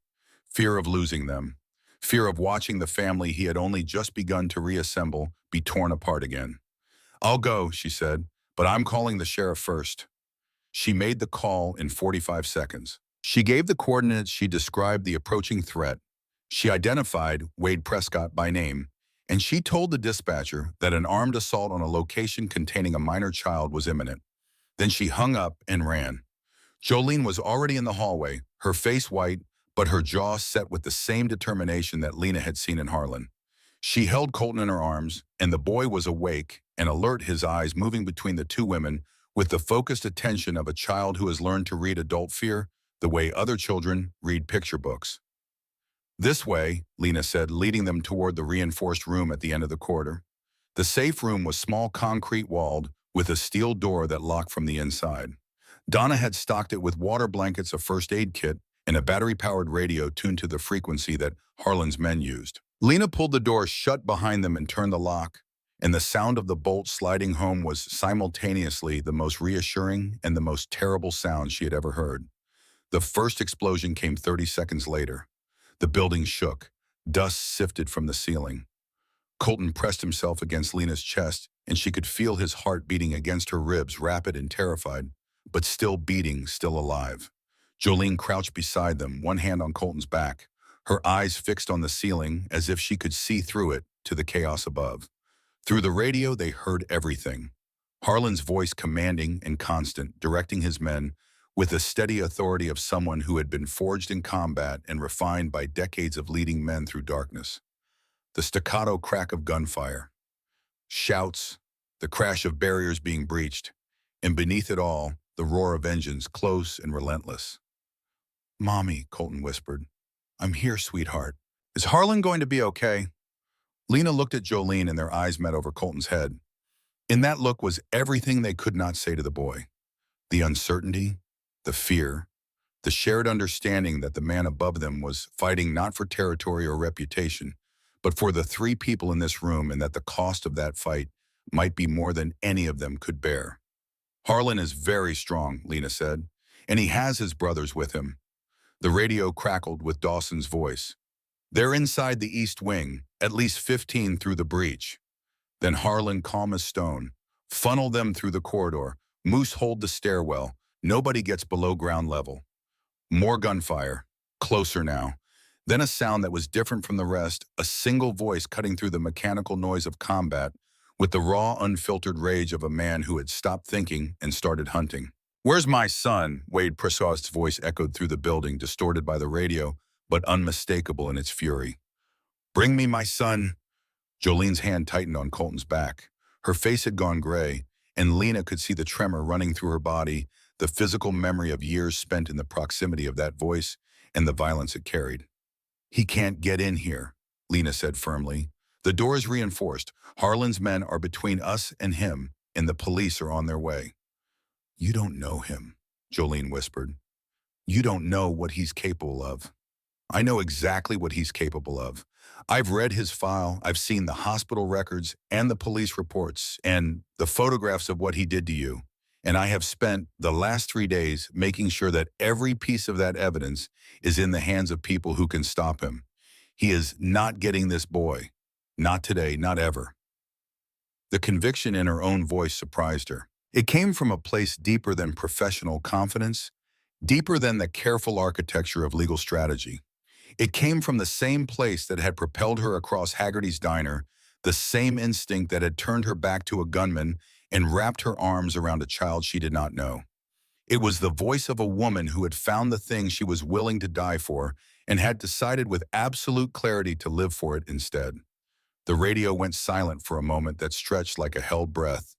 Fear of losing them. Fear of watching the family he had only just begun to reassemble be torn apart again. "I'll go," she said, "but I'm calling the sheriff first." She made the call in 45 seconds. She gave the coordinates, she described the approaching threat. She identified Wade Prescott by name, and she told the dispatcher that an armed assault on a location containing a minor child was imminent. Then she hung up and ran. Jolene was already in the hallway, her face white, but her jaw set with the same determination that Lena had seen in Harlan. She held Colton in her arms, and the boy was awake and alert, his eyes moving between the two women with the focused attention of a child who has learned to read adult fear the way other children read picture books. "This way," Lena said, leading them toward the reinforced room at the end of the corridor. The safe room was small, concrete-walled, with a steel door that locked from the inside. Donna had stocked it with water blankets, a first aid kit, and a battery-powered radio tuned to the frequency that Harlan's men used. Lena pulled the door shut behind them and turned the lock, and the sound of the bolt sliding home was simultaneously the most reassuring and the most terrible sound she had ever heard. The first explosion came 30 seconds later. The building shook. Dust sifted from the ceiling. Colton pressed himself against Lena's chest, and she could feel his heart beating against her ribs, rapid and terrified, but still beating, still alive. Jolene crouched beside them, one hand on Colton's back, her eyes fixed on the ceiling as if she could see through it to the chaos above. Through the radio, they heard everything. Harlan's voice commanding and constant, directing his men with the steady authority of someone who had been forged in combat and refined by decades of leading men through darkness. The staccato crack of gunfire. Shouts, the crash of barriers being breached, and beneath it all, the roar of engines, close and relentless. "Mommy," Colton whispered. "I'm here, sweetheart. Is Harlan going to be okay?" Lena looked at Jolene and their eyes met over Colton's head. In that look was everything they could not say to the boy. The uncertainty, the fear, the shared understanding that the man above them was fighting not for territory or reputation, but for the three people in this room, and that the cost of that fight might be more than any of them could bear. "Harlan is very strong," Lena said, "and he has his brothers with him." The radio crackled with Dawson's voice. "They're inside the east wing, at least 15 through the breach." Then Harlan, calm as stone, "Funnel them through the corridor. Moose, hold the stairwell. Nobody gets below ground level." More gunfire. Closer now. Then a sound that was different from the rest, a single voice cutting through the mechanical noise of combat with the raw, unfiltered rage of a man who had stopped thinking and started hunting. "Where's my son?" Wade Prescott's voice echoed through the building, distorted by the radio, but unmistakable in its fury. "Bring me my son." Jolene's hand tightened on Colton's back. Her face had gone gray, and Lena could see the tremor running through her body, the physical memory of years spent in the proximity of that voice and the violence it carried. "He can't get in here," Lena said firmly. "The door is reinforced. Harlan's men are between us and him, and the police are on their way." You don't know him, Jolene whispered. You don't know what he's capable of. I know exactly what he's capable of. I've read his file, I've seen the hospital records and the police reports and the photographs of what he did to you. And I have spent the last 3 days making sure that every piece of that evidence is in the hands of people who can stop him. He is not getting this boy. Not today, not ever. The conviction in her own voice surprised her. It came from a place deeper than professional confidence, deeper than the careful architecture of legal strategy. It came from the same place that had propelled her across Haggerty's diner, the same instinct that had turned her back to a gunman and wrapped her arms around a child she did not know. It was the voice of a woman who had found the thing she was willing to die for and had decided with absolute clarity to live for it instead. The radio went silent for a moment that stretched like a held breath,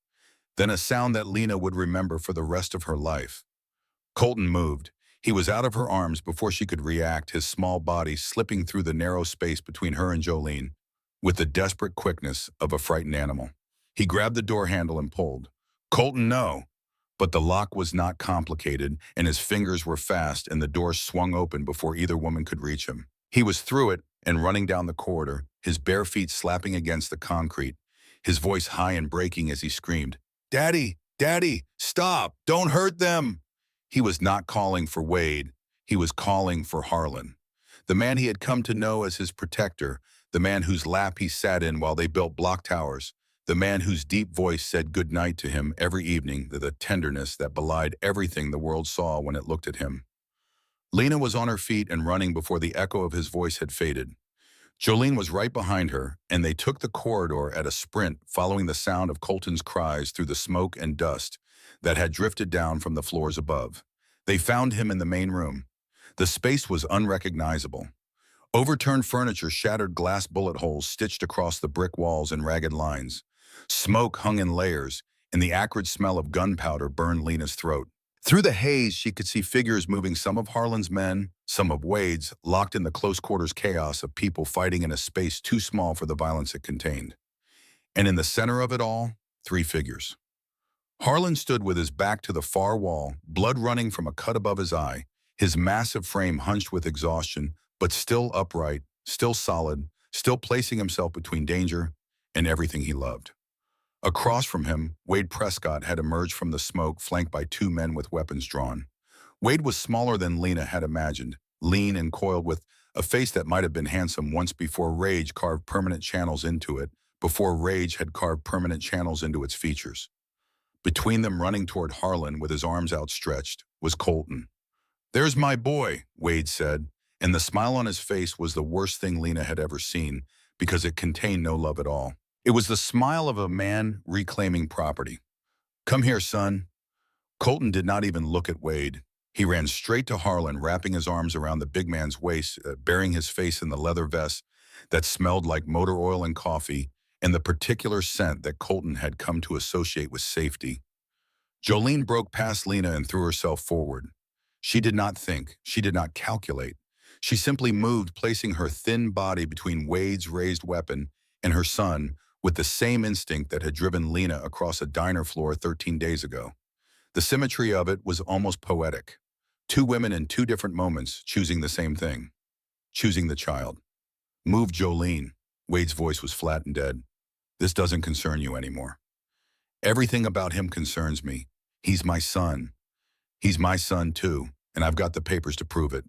then a sound that Lena would remember for the rest of her life. Colton moved. He was out of her arms before she could react, his small body slipping through the narrow space between her and Jolene, with the desperate quickness of a frightened animal. He grabbed the door handle and pulled. Colton, no! But the lock was not complicated, and his fingers were fast, and the door swung open before either woman could reach him. He was through it and running down the corridor, his bare feet slapping against the concrete, his voice high and breaking as he screamed, "Daddy! Daddy! Stop! Don't hurt them!" He was not calling for Wade. He was calling for Harlon, the man he had come to know as his protector, the man whose lap he sat in while they built block towers, the man whose deep voice said goodnight to him every evening with a tenderness that belied everything the world saw when it looked at him. Lena was on her feet and running before the echo of his voice had faded. Jolene was right behind her, and they took the corridor at a sprint, following the sound of Colton's cries through the smoke and dust that had drifted down from the floors above. They found him in the main room. The space was unrecognizable. Overturned furniture, shattered glass bullet holes stitched across the brick walls in ragged lines. Smoke hung in layers, and the acrid smell of gunpowder burned Lena's throat. Through the haze, she could see figures moving, some of Harlan's men, some of Wade's, locked in the close-quarters chaos of people fighting in a space too small for the violence it contained. And in the center of it all, 3 figures. Harlon stood with his back to the far wall, blood running from a cut above his eye, his massive frame hunched with exhaustion, but still upright, still solid, still placing himself between danger and everything he loved. Across from him, Wade Prescott had emerged from the smoke, flanked by 2 men with weapons drawn. Wade was smaller than Lena had imagined, lean and coiled, with a face that might have been handsome once before rage carved permanent channels into it, before rage had carved permanent channels into its features. Between them, running toward Harlon with his arms outstretched, was Colton. "There's my boy," Wade said, and the smile on his face was the worst thing Lena had ever seen, because it contained no love at all. It was the smile of a man reclaiming property. "Come here, son." Colton did not even look at Wade. He ran straight to Harlon, wrapping his arms around the big man's waist, burying his face in the leather vest that smelled like motor oil and coffee, and the particular scent that Colton had come to associate with safety. Jolene broke past Lena and threw herself forward. She did not think. She did not calculate. She simply moved, placing her thin body between Wade's raised weapon and her son, with the same instinct that had driven Lena across a diner floor 13 days ago. The symmetry of it was almost poetic. 2 women in 2 different moments choosing the same thing. Choosing the child. "Move, Jolene." Wade's voice was flat and dead. "This doesn't concern you anymore." "Everything about him concerns me. He's my son. He's my son too, and I've got the papers to prove it."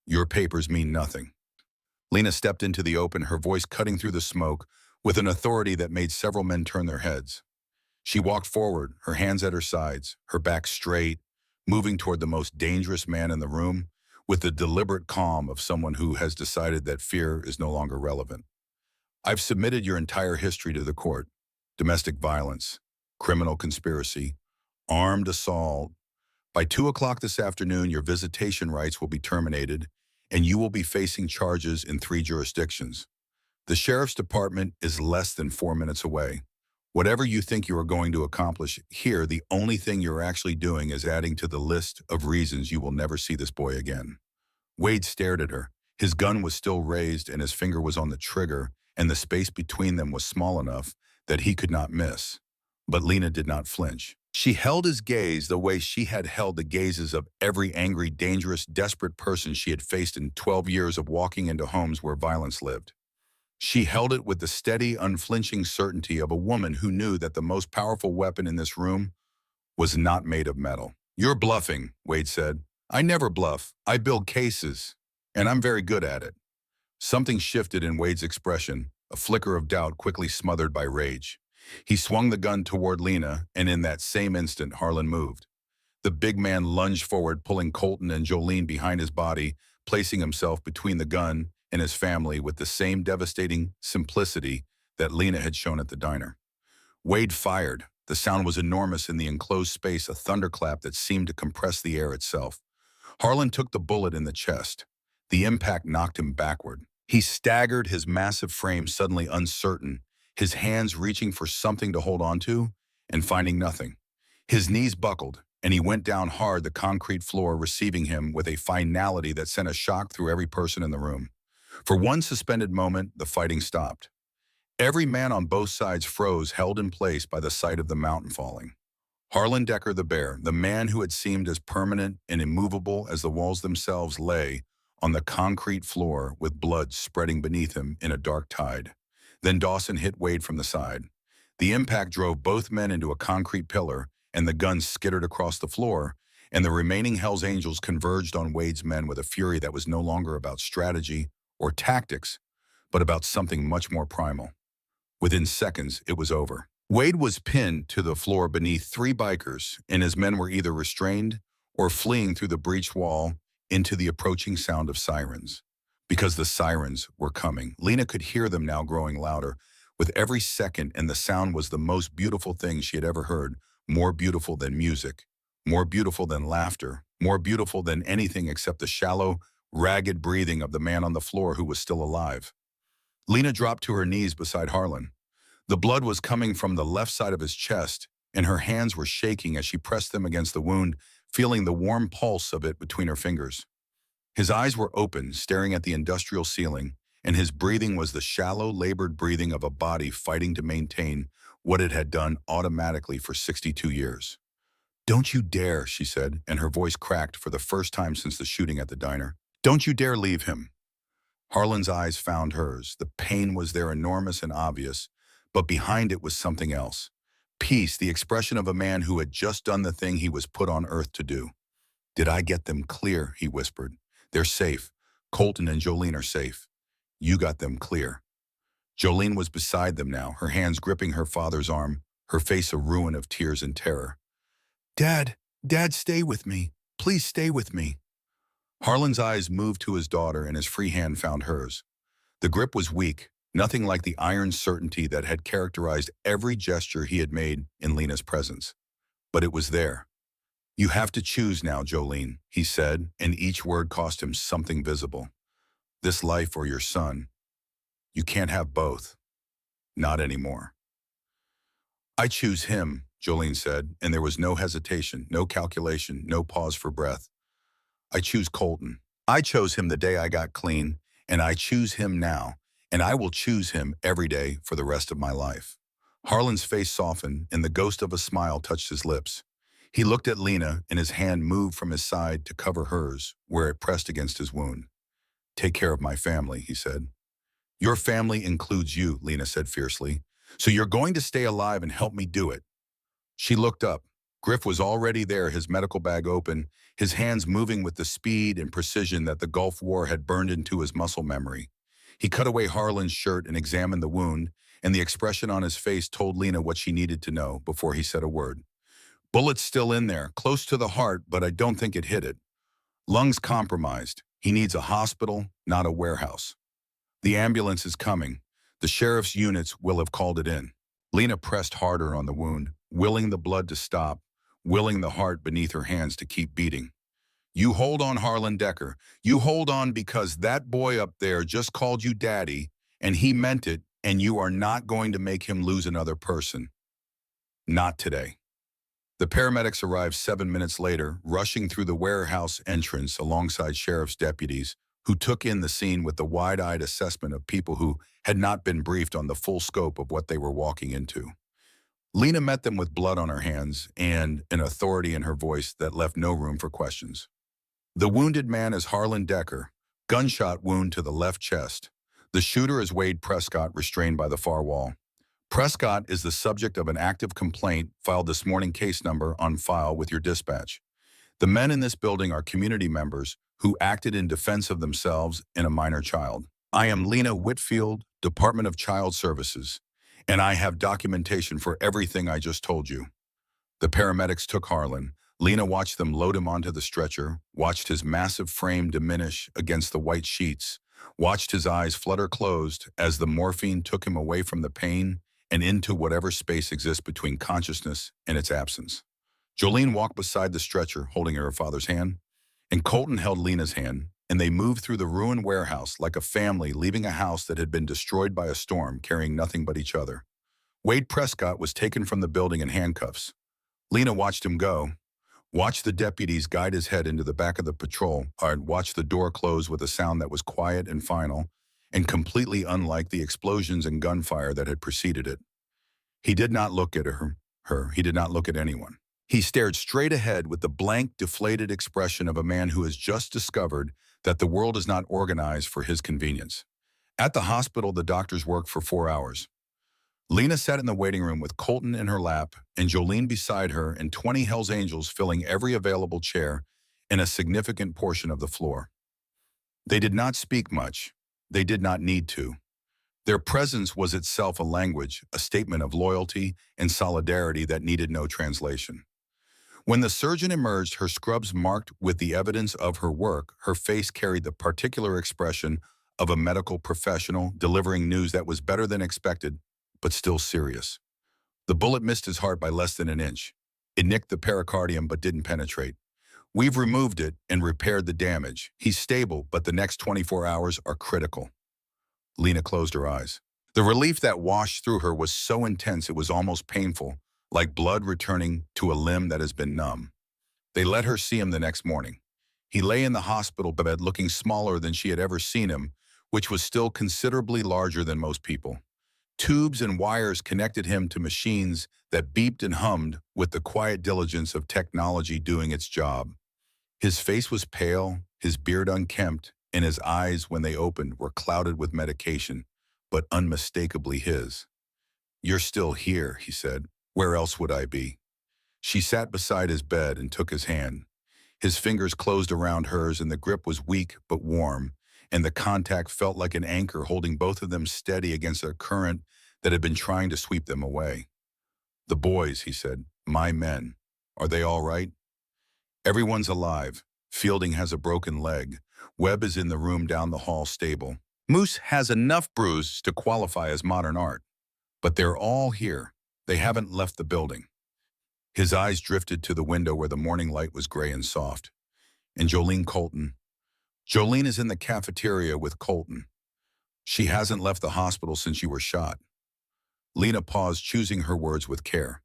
"Your papers mean nothing." Lena stepped into the open, her voice cutting through the smoke, with an authority that made several men turn their heads. She walked forward, her hands at her sides, her back straight, moving toward the most dangerous man in the room, with the deliberate calm of someone who has decided that fear is no longer relevant. "I've submitted your entire history to the court. Domestic violence, criminal conspiracy, armed assault. By 2 o'clock this afternoon, your visitation rights will be terminated, and you will be facing charges in 3 jurisdictions. The sheriff's department is less than 4 minutes away. Whatever you think you are going to accomplish here, the only thing you're actually doing is adding to the list of reasons you will never see this boy again." Wade stared at her. His gun was still raised and his finger was on the trigger, and the space between them was small enough that he could not miss. But Lena did not flinch. She held his gaze the way she had held the gazes of every angry, dangerous, desperate person she had faced in 12 years of walking into homes where violence lived. She held it with the steady, unflinching certainty of a woman who knew that the most powerful weapon in this room was not made of metal. "You're bluffing," Wade said. "I never bluff. I build cases, and I'm very good at it." Something shifted in Wade's expression, a flicker of doubt quickly smothered by rage. He swung the gun toward Lena, and in that same instant, Harlon moved. The big man lunged forward, pulling Colton and Jolene behind his body, placing himself between the gun and his family with the same devastating simplicity that Lena had shown at the diner. Wade fired. The sound was enormous in the enclosed space, a thunderclap that seemed to compress the air itself. Harlon took the bullet in the chest. The impact knocked him backward. He staggered, his massive frame suddenly uncertain, his hands reaching for something to hold onto and finding nothing. His knees buckled, and he went down hard, the concrete floor receiving him with a finality that sent a shock through every person in the room. For one suspended moment, the fighting stopped. Every man on both sides froze, held in place by the sight of the mountain falling. Harlon Decker the Bear, the man who had seemed as permanent and immovable as the walls themselves, lay on the concrete floor with blood spreading beneath him in a dark tide. Then Dawson hit Wade from the side. The impact drove both men into a concrete pillar, and the gun skittered across the floor, and the remaining Hell's Angels converged on Wade's men with a fury that was no longer about strategy or tactics, but about something much more primal. Within seconds, it was over. Wade was pinned to the floor beneath three bikers, and his men were either restrained or fleeing through the breached wall into the approaching sound of sirens. Because the sirens were coming. Lena could hear them now growing louder with every second, and the sound was the most beautiful thing she had ever heard, more beautiful than music, more beautiful than laughter, more beautiful than anything except the shallow, ragged breathing of the man on the floor who was still alive. Lena dropped to her knees beside Harlon. The blood was coming from the left side of his chest, and her hands were shaking as she pressed them against the wound, feeling the warm pulse of it between her fingers. His eyes were open, staring at the industrial ceiling, and his breathing was the shallow, labored breathing of a body fighting to maintain what it had done automatically for 62 years. "Don't you dare," she said, and her voice cracked for the first time since the shooting at the diner. "Don't you dare leave him." Harlan's eyes found hers. The pain was there, enormous and obvious, but behind it was something else. Peace, the expression of a man who had just done the thing he was put on earth to do. "Did I get them clear?" he whispered. "They're safe. Colton and Jolene are safe. You got them clear." Jolene was beside them now, her hands gripping her father's arm, her face a ruin of tears and terror. Dad, stay with me. Please stay with me." Harlan's eyes moved to his daughter, and his free hand found hers. The grip was weak, nothing like the iron certainty that had characterized every gesture he had made in Lena's presence. But it was there. "You have to choose now, Jolene," he said, and each word cost him something visible. "This life or your son. You can't have both. Not anymore." "I choose him," Jolene said, and there was no hesitation, no calculation, no pause for breath. "I choose Colton. I chose him the day I got clean, and I choose him now, and I will choose him every day for the rest of my life." Harlan's face softened, and the ghost of a smile touched his lips. He looked at Lena, and his hand moved from his side to cover hers, where it pressed against his wound. "Take care of my family," he said. "Your family includes you," Lena said fiercely. "So you're going to stay alive and help me do it." She looked up. Griff was already there, his medical bag open, his hands moving with the speed and precision that the Gulf War had burned into his muscle memory. He cut away Harlan's shirt and examined the wound, and the expression on his face told Lena what she needed to know before he said a word. "Bullet's still in there, close to the heart, but I don't think it hit it. Lungs compromised. He needs a hospital, not a warehouse. The ambulance is coming. The sheriff's units will have called it in." Lena pressed harder on the wound, willing the blood to stop, willing the heart beneath her hands to keep beating. "You hold on, Harlan Decker. You hold on, because that boy up there just called you daddy, and he meant it, and you are not going to make him lose another person. Not today." The paramedics arrived 7 minutes later, rushing through the warehouse entrance alongside sheriff's deputies, who took in the scene with the wide-eyed assessment of people who had not been briefed on the full scope of what they were walking into. Lena met them with blood on her hands and an authority in her voice that left no room for questions. The wounded man is Harlon Decker, gunshot wound to the left chest. The shooter is Wade Prescott, restrained by the far wall. Prescott is the subject of an active complaint filed this morning, case number on file with your dispatch. The men in this building are community members who acted in defense of themselves and a minor child. I am Lena Whitfield, Department of Child Services, and I have documentation for everything I just told you. The paramedics took Harlon. Lena watched them load him onto the stretcher, watched his massive frame diminish against the white sheets, watched his eyes flutter closed as the morphine took him away from the pain and into whatever space exists between consciousness and its absence. Jolene walked beside the stretcher, holding her father's hand, and Colton held Lena's hand, and they moved through the ruined warehouse like a family leaving a house that had been destroyed by a storm, carrying nothing but each other. Wade Prescott was taken from the building in handcuffs. Lena watched him go, watched the deputies guide his head into the back of the patrol, and watched the door close with a sound that was quiet and final, and completely unlike the explosions and gunfire that had preceded it. He did not look at her. He did not look at anyone. He stared straight ahead with the blank, deflated expression of a man who has just discovered that the world is not organized for his convenience. At the hospital, the doctors worked for 4 hours. Lena sat in the waiting room with Colton in her lap and Jolene beside her and 20 Hells Angels filling every available chair and a significant portion of the floor. They did not speak much. They did not need to. Their presence was itself a language, a statement of loyalty and solidarity that needed no translation. When the surgeon emerged, her scrubs marked with the evidence of her work, her face carried the particular expression of a medical professional delivering news that was better than expected, but still serious. The bullet missed his heart by less than an inch. It nicked the pericardium but didn't penetrate. We've removed it and repaired the damage. He's stable, but the next 24 hours are critical. Lena closed her eyes. The relief that washed through her was so intense it was almost painful, like blood returning to a limb that has been numb. They let her see him the next morning. He lay in the hospital bed looking smaller than she had ever seen him, which was still considerably larger than most people. Tubes and wires connected him to machines that beeped and hummed with the quiet diligence of technology doing its job. His face was pale, his beard unkempt, and his eyes, when they opened, were clouded with medication, but unmistakably his. "You're still here," he said. "Where else would I be?" She sat beside his bed and took his hand. His fingers closed around hers and the grip was weak but warm, and the contact felt like an anchor holding both of them steady against a current that had been trying to sweep them away. "The boys," he said, "my men. Are they all right?" "Everyone's alive. Fielding has a broken leg. Webb is in the room down the hall stable. Moose has enough bruises to qualify as modern art. But they're all here. They haven't left the building." His eyes drifted to the window where the morning light was gray and soft. "And Jolene Colton?" "Jolene is in the cafeteria with Colton. She hasn't left the hospital since you were shot." Lena paused, choosing her words with care.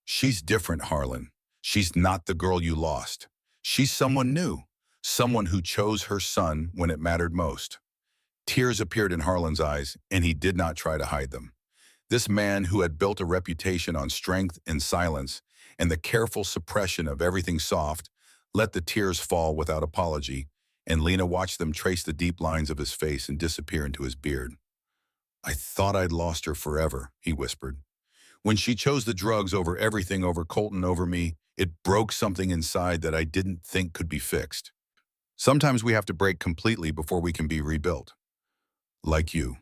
"She's different, Harlon. She's not the girl you lost. She's someone new, someone who chose her son when it mattered most." Tears appeared in Harlon's eyes, and he did not try to hide them. This man who had built a reputation on strength and silence and the careful suppression of everything soft let the tears fall without apology, and Lena watched them trace the deep lines of his face and disappear into his beard. "I thought I'd lost her forever," he whispered. "When she chose the drugs over everything, over Colton, over me, it broke something inside that I didn't think could be fixed. Sometimes we have to break completely before we can be rebuilt. Like you."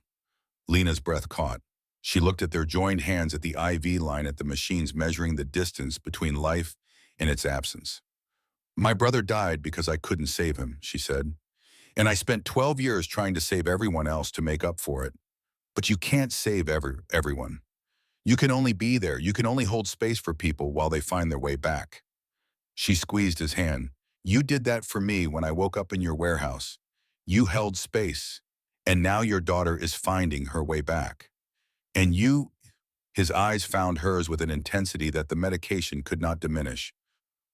Lena's breath caught. She looked at their joined hands at the IV line at the machines measuring the distance between life and its absence. "My brother died because I couldn't save him," she said. "And I spent 12 years trying to save everyone else to make up for it. But you can't save everyone. You can only be there. You can only hold space for people while they find their way back." She squeezed his hand. "You did that for me when I woke up in your warehouse. You held space. And now your daughter is finding her way back. And you—" His eyes found hers with an intensity that the medication could not diminish.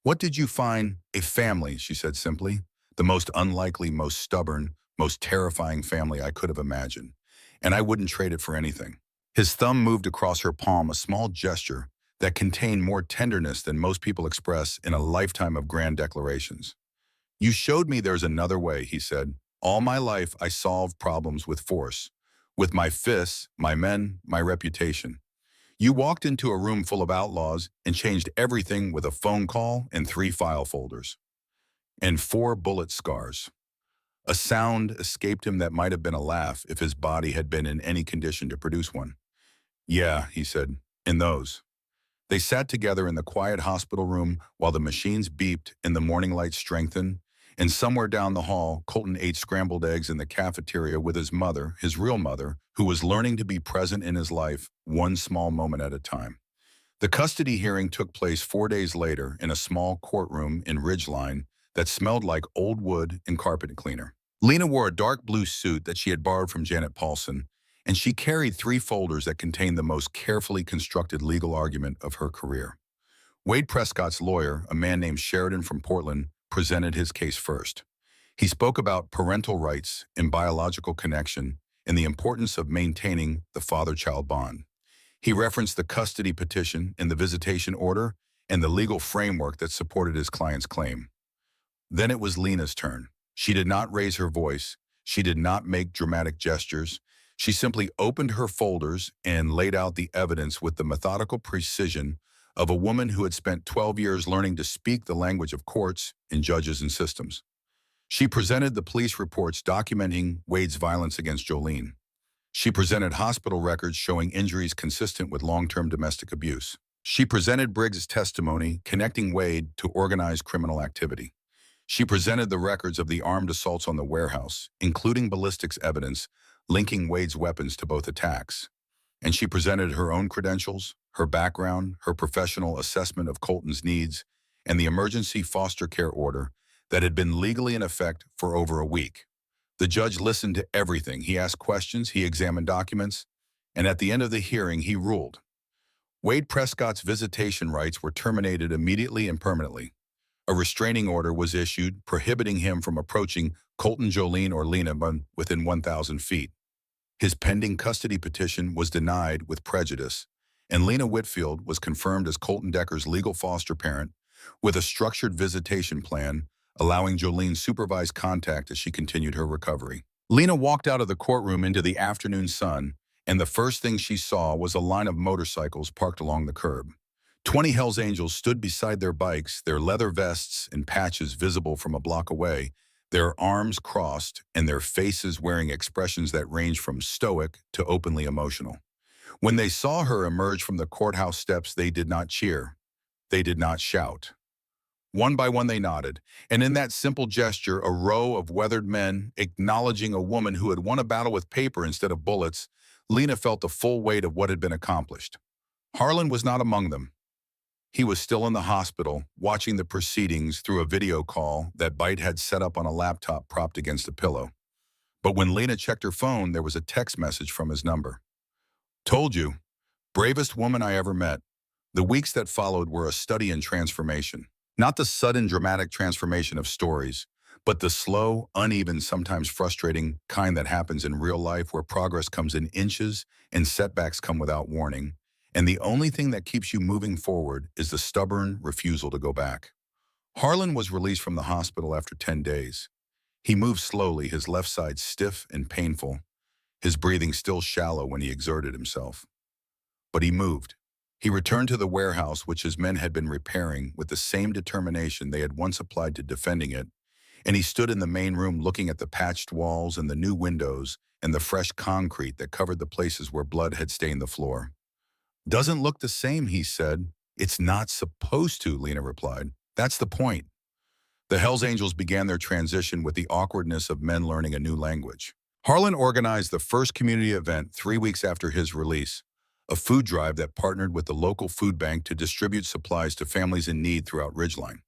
"What did you find?" "A family," she said simply. "The most unlikely, most stubborn, most terrifying family I could have imagined. And I wouldn't trade it for anything." His thumb moved across her palm, a small gesture that contain more tenderness than most people express in a lifetime of grand declarations. You showed me there's another way, he said. All my life, I solved problems with force. With my fists, my men, my reputation. You walked into a room full of outlaws and changed everything with a phone call and 3 file folders. And 4 bullet scars. A sound escaped him that might have been a laugh if his body had been in any condition to produce one. Yeah, he said, in those. They sat together in the quiet hospital room while the machines beeped and the morning light strengthened, and somewhere down the hall, Colton ate scrambled eggs in the cafeteria with his mother, his real mother, who was learning to be present in his life one small moment at a time. The custody hearing took place 4 days later in a small courtroom in Ridgeline that smelled like old wood and carpet cleaner. Lena wore a dark blue suit that she had borrowed from Janet Paulson, and she carried 3 folders that contained the most carefully constructed legal argument of her career. Wade Prescott's lawyer, a man named Sheridan from Portland, presented his case first. He spoke about parental rights and biological connection and the importance of maintaining the father-child bond. He referenced the custody petition and the visitation order and the legal framework that supported his client's claim. Then it was Lena's turn. She did not raise her voice. She did not make dramatic gestures. She simply opened her folders and laid out the evidence with the methodical precision of a woman who had spent 12 years learning to speak the language of courts and judges and systems. She presented the police reports documenting Wade's violence against Jolene. She presented hospital records showing injuries consistent with long-term domestic abuse. She presented Briggs' testimony connecting Wade to organized criminal activity. She presented the records of the armed assaults on the warehouse, including ballistics evidence linking Wade's weapons to both attacks. And she presented her own credentials, her background, her professional assessment of Colton's needs, and the emergency foster care order that had been legally in effect for over a week. The judge listened to everything. He asked questions, he examined documents, and at the end of the hearing, he ruled. Wade Prescott's visitation rights were terminated immediately and permanently. A restraining order was issued prohibiting him from approaching Colton, Jolene, or Lena within 1,000 feet. His pending custody petition was denied with prejudice, and Lena Whitfield was confirmed as Colton Decker's legal foster parent with a structured visitation plan allowing Jolene supervised contact as she continued her recovery. Lena walked out of the courtroom into the afternoon sun, and the first thing she saw was a line of motorcycles parked along the curb. 20 Hells Angels stood beside their bikes, their leather vests and patches visible from a block away, their arms crossed and their faces wearing expressions that ranged from stoic to openly emotional. When they saw her emerge from the courthouse steps, they did not cheer. They did not shout. One by one they nodded, and in that simple gesture, a row of weathered men acknowledging a woman who had won a battle with paper instead of bullets, Lena felt the full weight of what had been accomplished. Harlon was not among them. He was still in the hospital, watching the proceedings through a video call that Bite had set up on a laptop propped against a pillow. But when Lena checked her phone, there was a text message from his number. Told you, bravest woman I ever met. The weeks that followed were a study in transformation. Not the sudden dramatic transformation of stories, but the slow, uneven, sometimes frustrating kind that happens in real life where progress comes in inches and setbacks come without warning. And the only thing that keeps you moving forward is the stubborn refusal to go back. Harlon was released from the hospital after 10 days. He moved slowly, his left side stiff and painful, his breathing still shallow when he exerted himself. But he moved. He returned to the warehouse which his men had been repairing with the same determination they had once applied to defending it, and he stood in the main room looking at the patched walls and the new windows and the fresh concrete that covered the places where blood had stained the floor. Doesn't look the same, he said. It's not supposed to, Lena replied. That's the point. The Hells Angels began their transition with the awkwardness of men learning a new language. Harlon organized the first community event 3 weeks after his release, a food drive that partnered with the local food bank to distribute supplies to families in need throughout Ridgeline.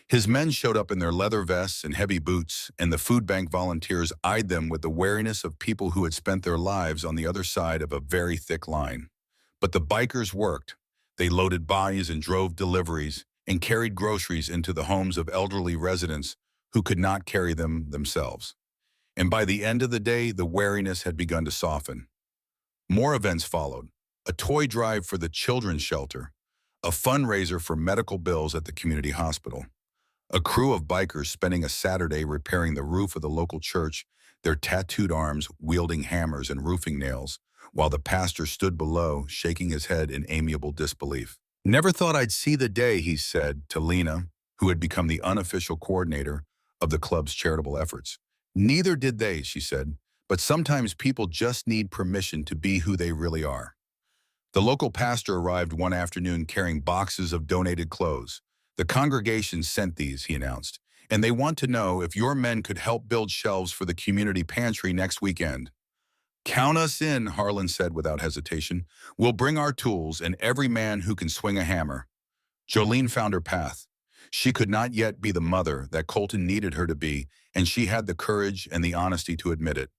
His men showed up in their leather vests and heavy boots, and the food bank volunteers eyed them with the wariness of people who had spent their lives on the other side of a very thick line. But the bikers worked. They loaded bodies and drove deliveries and carried groceries into the homes of elderly residents who could not carry them themselves. And by the end of the day, the wariness had begun to soften. More events followed. A toy drive for the children's shelter, a fundraiser for medical bills at the community hospital. A crew of bikers spending a Saturday repairing the roof of the local church, their tattooed arms wielding hammers and roofing nails, while the pastor stood below, shaking his head in amiable disbelief. "Never thought I'd see the day," he said to Lena, who had become the unofficial coordinator of the club's charitable efforts. "Neither did they," she said, "but sometimes people just need permission to be who they really are." The local pastor arrived one afternoon carrying boxes of donated clothes. "The congregation sent these," he announced, "and they want to know if your men could help build shelves for the community pantry next weekend." "Count us in," Harlon said without hesitation. "We'll bring our tools and every man who can swing a hammer." Jolene found her path. She could not yet be the mother that Colton needed her to be, and she had the courage and the honesty to admit it.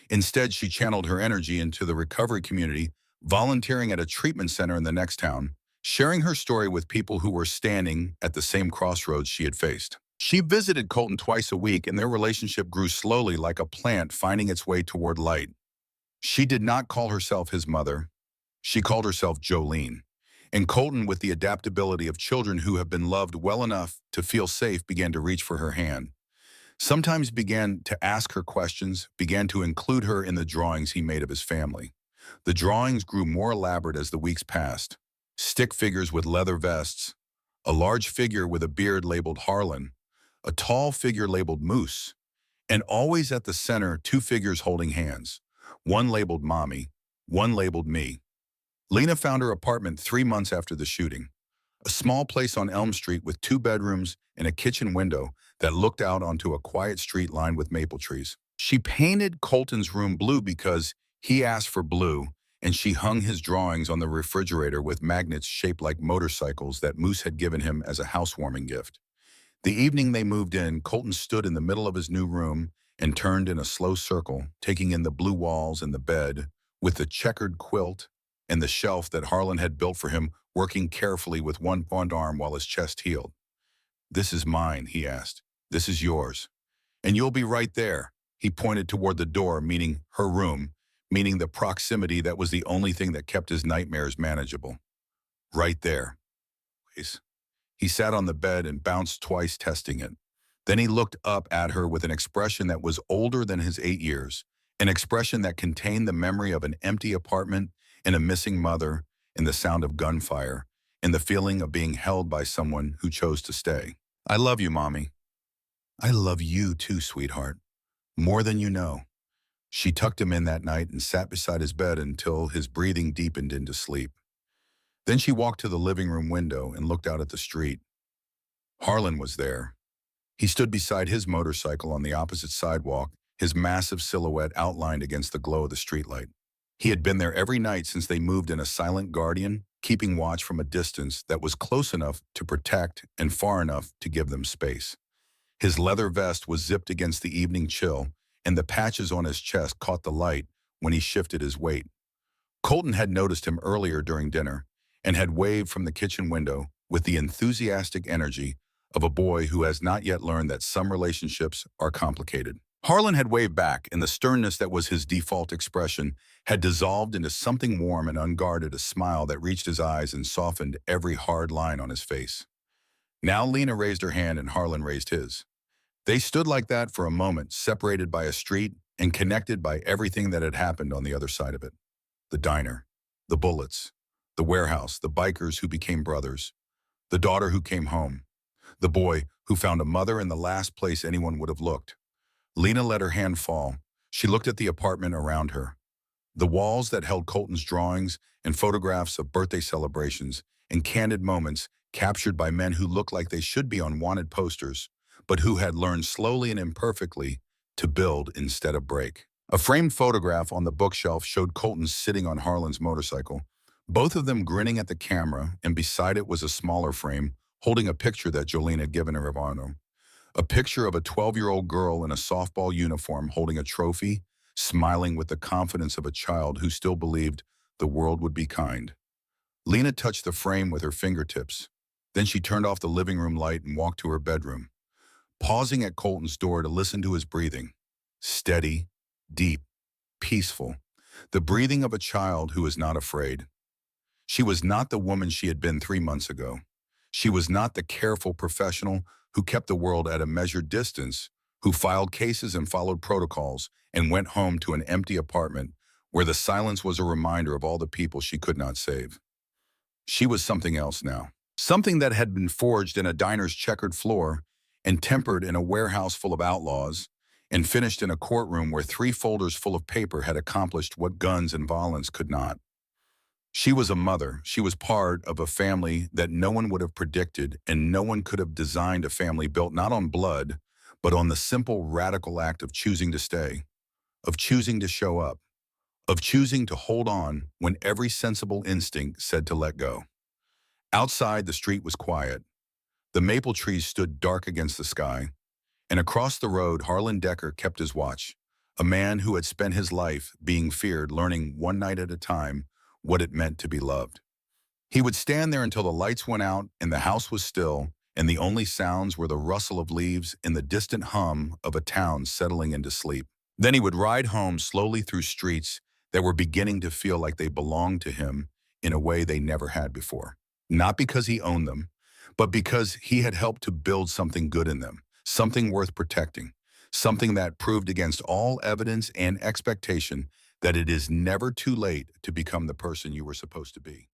Instead, she channeled her energy into the recovery community, volunteering at a treatment center in the next town, sharing her story with people who were standing at the same crossroads she had faced. She visited Colton twice a week, and their relationship grew slowly like a plant finding its way toward light. She did not call herself his mother. She called herself Jolene. And Colton, with the adaptability of children who have been loved well enough to feel safe, began to reach for her hand. Sometimes began to ask her questions, began to include her in the drawings he made of his family. The drawings grew more elaborate as the weeks passed. Stick figures with leather vests, a large figure with a beard labeled Harlon, a tall figure labeled Moose, and always at the center, two figures holding hands, one labeled Mommy, one labeled Me. Lena found her apartment 3 months after the shooting, a small place on Elm Street with 2 bedrooms and a kitchen window that looked out onto a quiet street lined with maple trees. She painted Colton's room blue because he asked for blue, and she hung his drawings on the refrigerator with magnets shaped like motorcycles that Moose had given him as a housewarming gift. The evening they moved in, Colton stood in the middle of his new room and turned in a slow circle, taking in the blue walls and the bed, with the checkered quilt and the shelf that Harlan had built for him, working carefully with one arm while his chest healed. "This is mine," he asked. "This is yours. And you'll be right there." He pointed toward the door, meaning her room, meaning the proximity that was the only thing that kept his nightmares manageable. "Right there." He sat on the bed and bounced twice, testing it. Then he looked up at her with an expression that was older than his 8 years, an expression that contained the memory of an empty apartment and a missing mother and the sound of gunfire and the feeling of being held by someone who chose to stay. "I love you, Mommy." "I love you too, sweetheart. More than you know." She tucked him in that night and sat beside his bed until his breathing deepened into sleep. Then she walked to the living room window and looked out at the street. Harlan was there. He stood beside his motorcycle on the opposite sidewalk, his massive silhouette outlined against the glow of the streetlight. He had been there every night since they moved in, a silent guardian, keeping watch from a distance that was close enough to protect and far enough to give them space. His leather vest was zipped against the evening chill, and the patches on his chest caught the light when he shifted his weight. Colton had noticed him earlier during dinner and had waved from the kitchen window with the enthusiastic energy of a boy who has not yet learned that some relationships are complicated. Harlan had waved back, and the sternness that was his default expression had dissolved into something warm and unguarded, a smile that reached his eyes and softened every hard line on his face. Now Lena raised her hand and Harlan raised his. They stood like that for a moment, separated by a street and connected by everything that had happened on the other side of it. The diner, the bullets, the warehouse, the bikers who became brothers, the daughter who came home, the boy who found a mother in the last place anyone would have looked. Lena let her hand fall. She looked at the apartment around her. The walls that held Colton's drawings and photographs of birthday celebrations and candid moments captured by men who looked like they should be on wanted posters, but who had learned slowly and imperfectly to build instead of break. A framed photograph on the bookshelf showed Colton sitting on Harlan's motorcycle, both of them grinning at the camera, and beside it was a smaller frame holding a picture that Jolene had given her. A picture of a 12-year-old girl in a softball uniform holding a trophy, smiling with the confidence of a child who still believed the world would be kind. Lena touched the frame with her fingertips. Then she turned off the living room light and walked to her bedroom, pausing at Colton's door to listen to his breathing. Steady, deep, peaceful. The breathing of a child who is not afraid. She was not the woman she had been 3 months ago. She was not the careful professional who kept the world at a measured distance, who filed cases and followed protocols and went home to an empty apartment where the silence was a reminder of all the people she could not save. She was something else now. Something that had been forged in a diner's checkered floor and tempered in a warehouse full of outlaws and finished in a courtroom where 3 folders full of paper had accomplished what guns and violence could not. She was a mother. She was part of a family that no one would have predicted, and no one could have designed a family built not on blood, but on the simple, radical act of choosing to stay, of choosing to show up, of choosing to hold on when every sensible instinct said to let go. Outside, the street was quiet. The maple trees stood dark against the sky, and across the road, Harlon kept his watch, a man who had spent his life being feared, learning one night at a time what it meant to be loved. He would stand there until the lights went out and the house was still, and the only sounds were the rustle of leaves and the distant hum of a town settling into sleep. Then he would ride home slowly through streets that were beginning to feel like they belonged to him in a way they never had before. Not because he owned them, but because he had helped to build something good in them, something worth protecting, something that proved against all evidence and expectation that it is never too late to become the person you were supposed to be.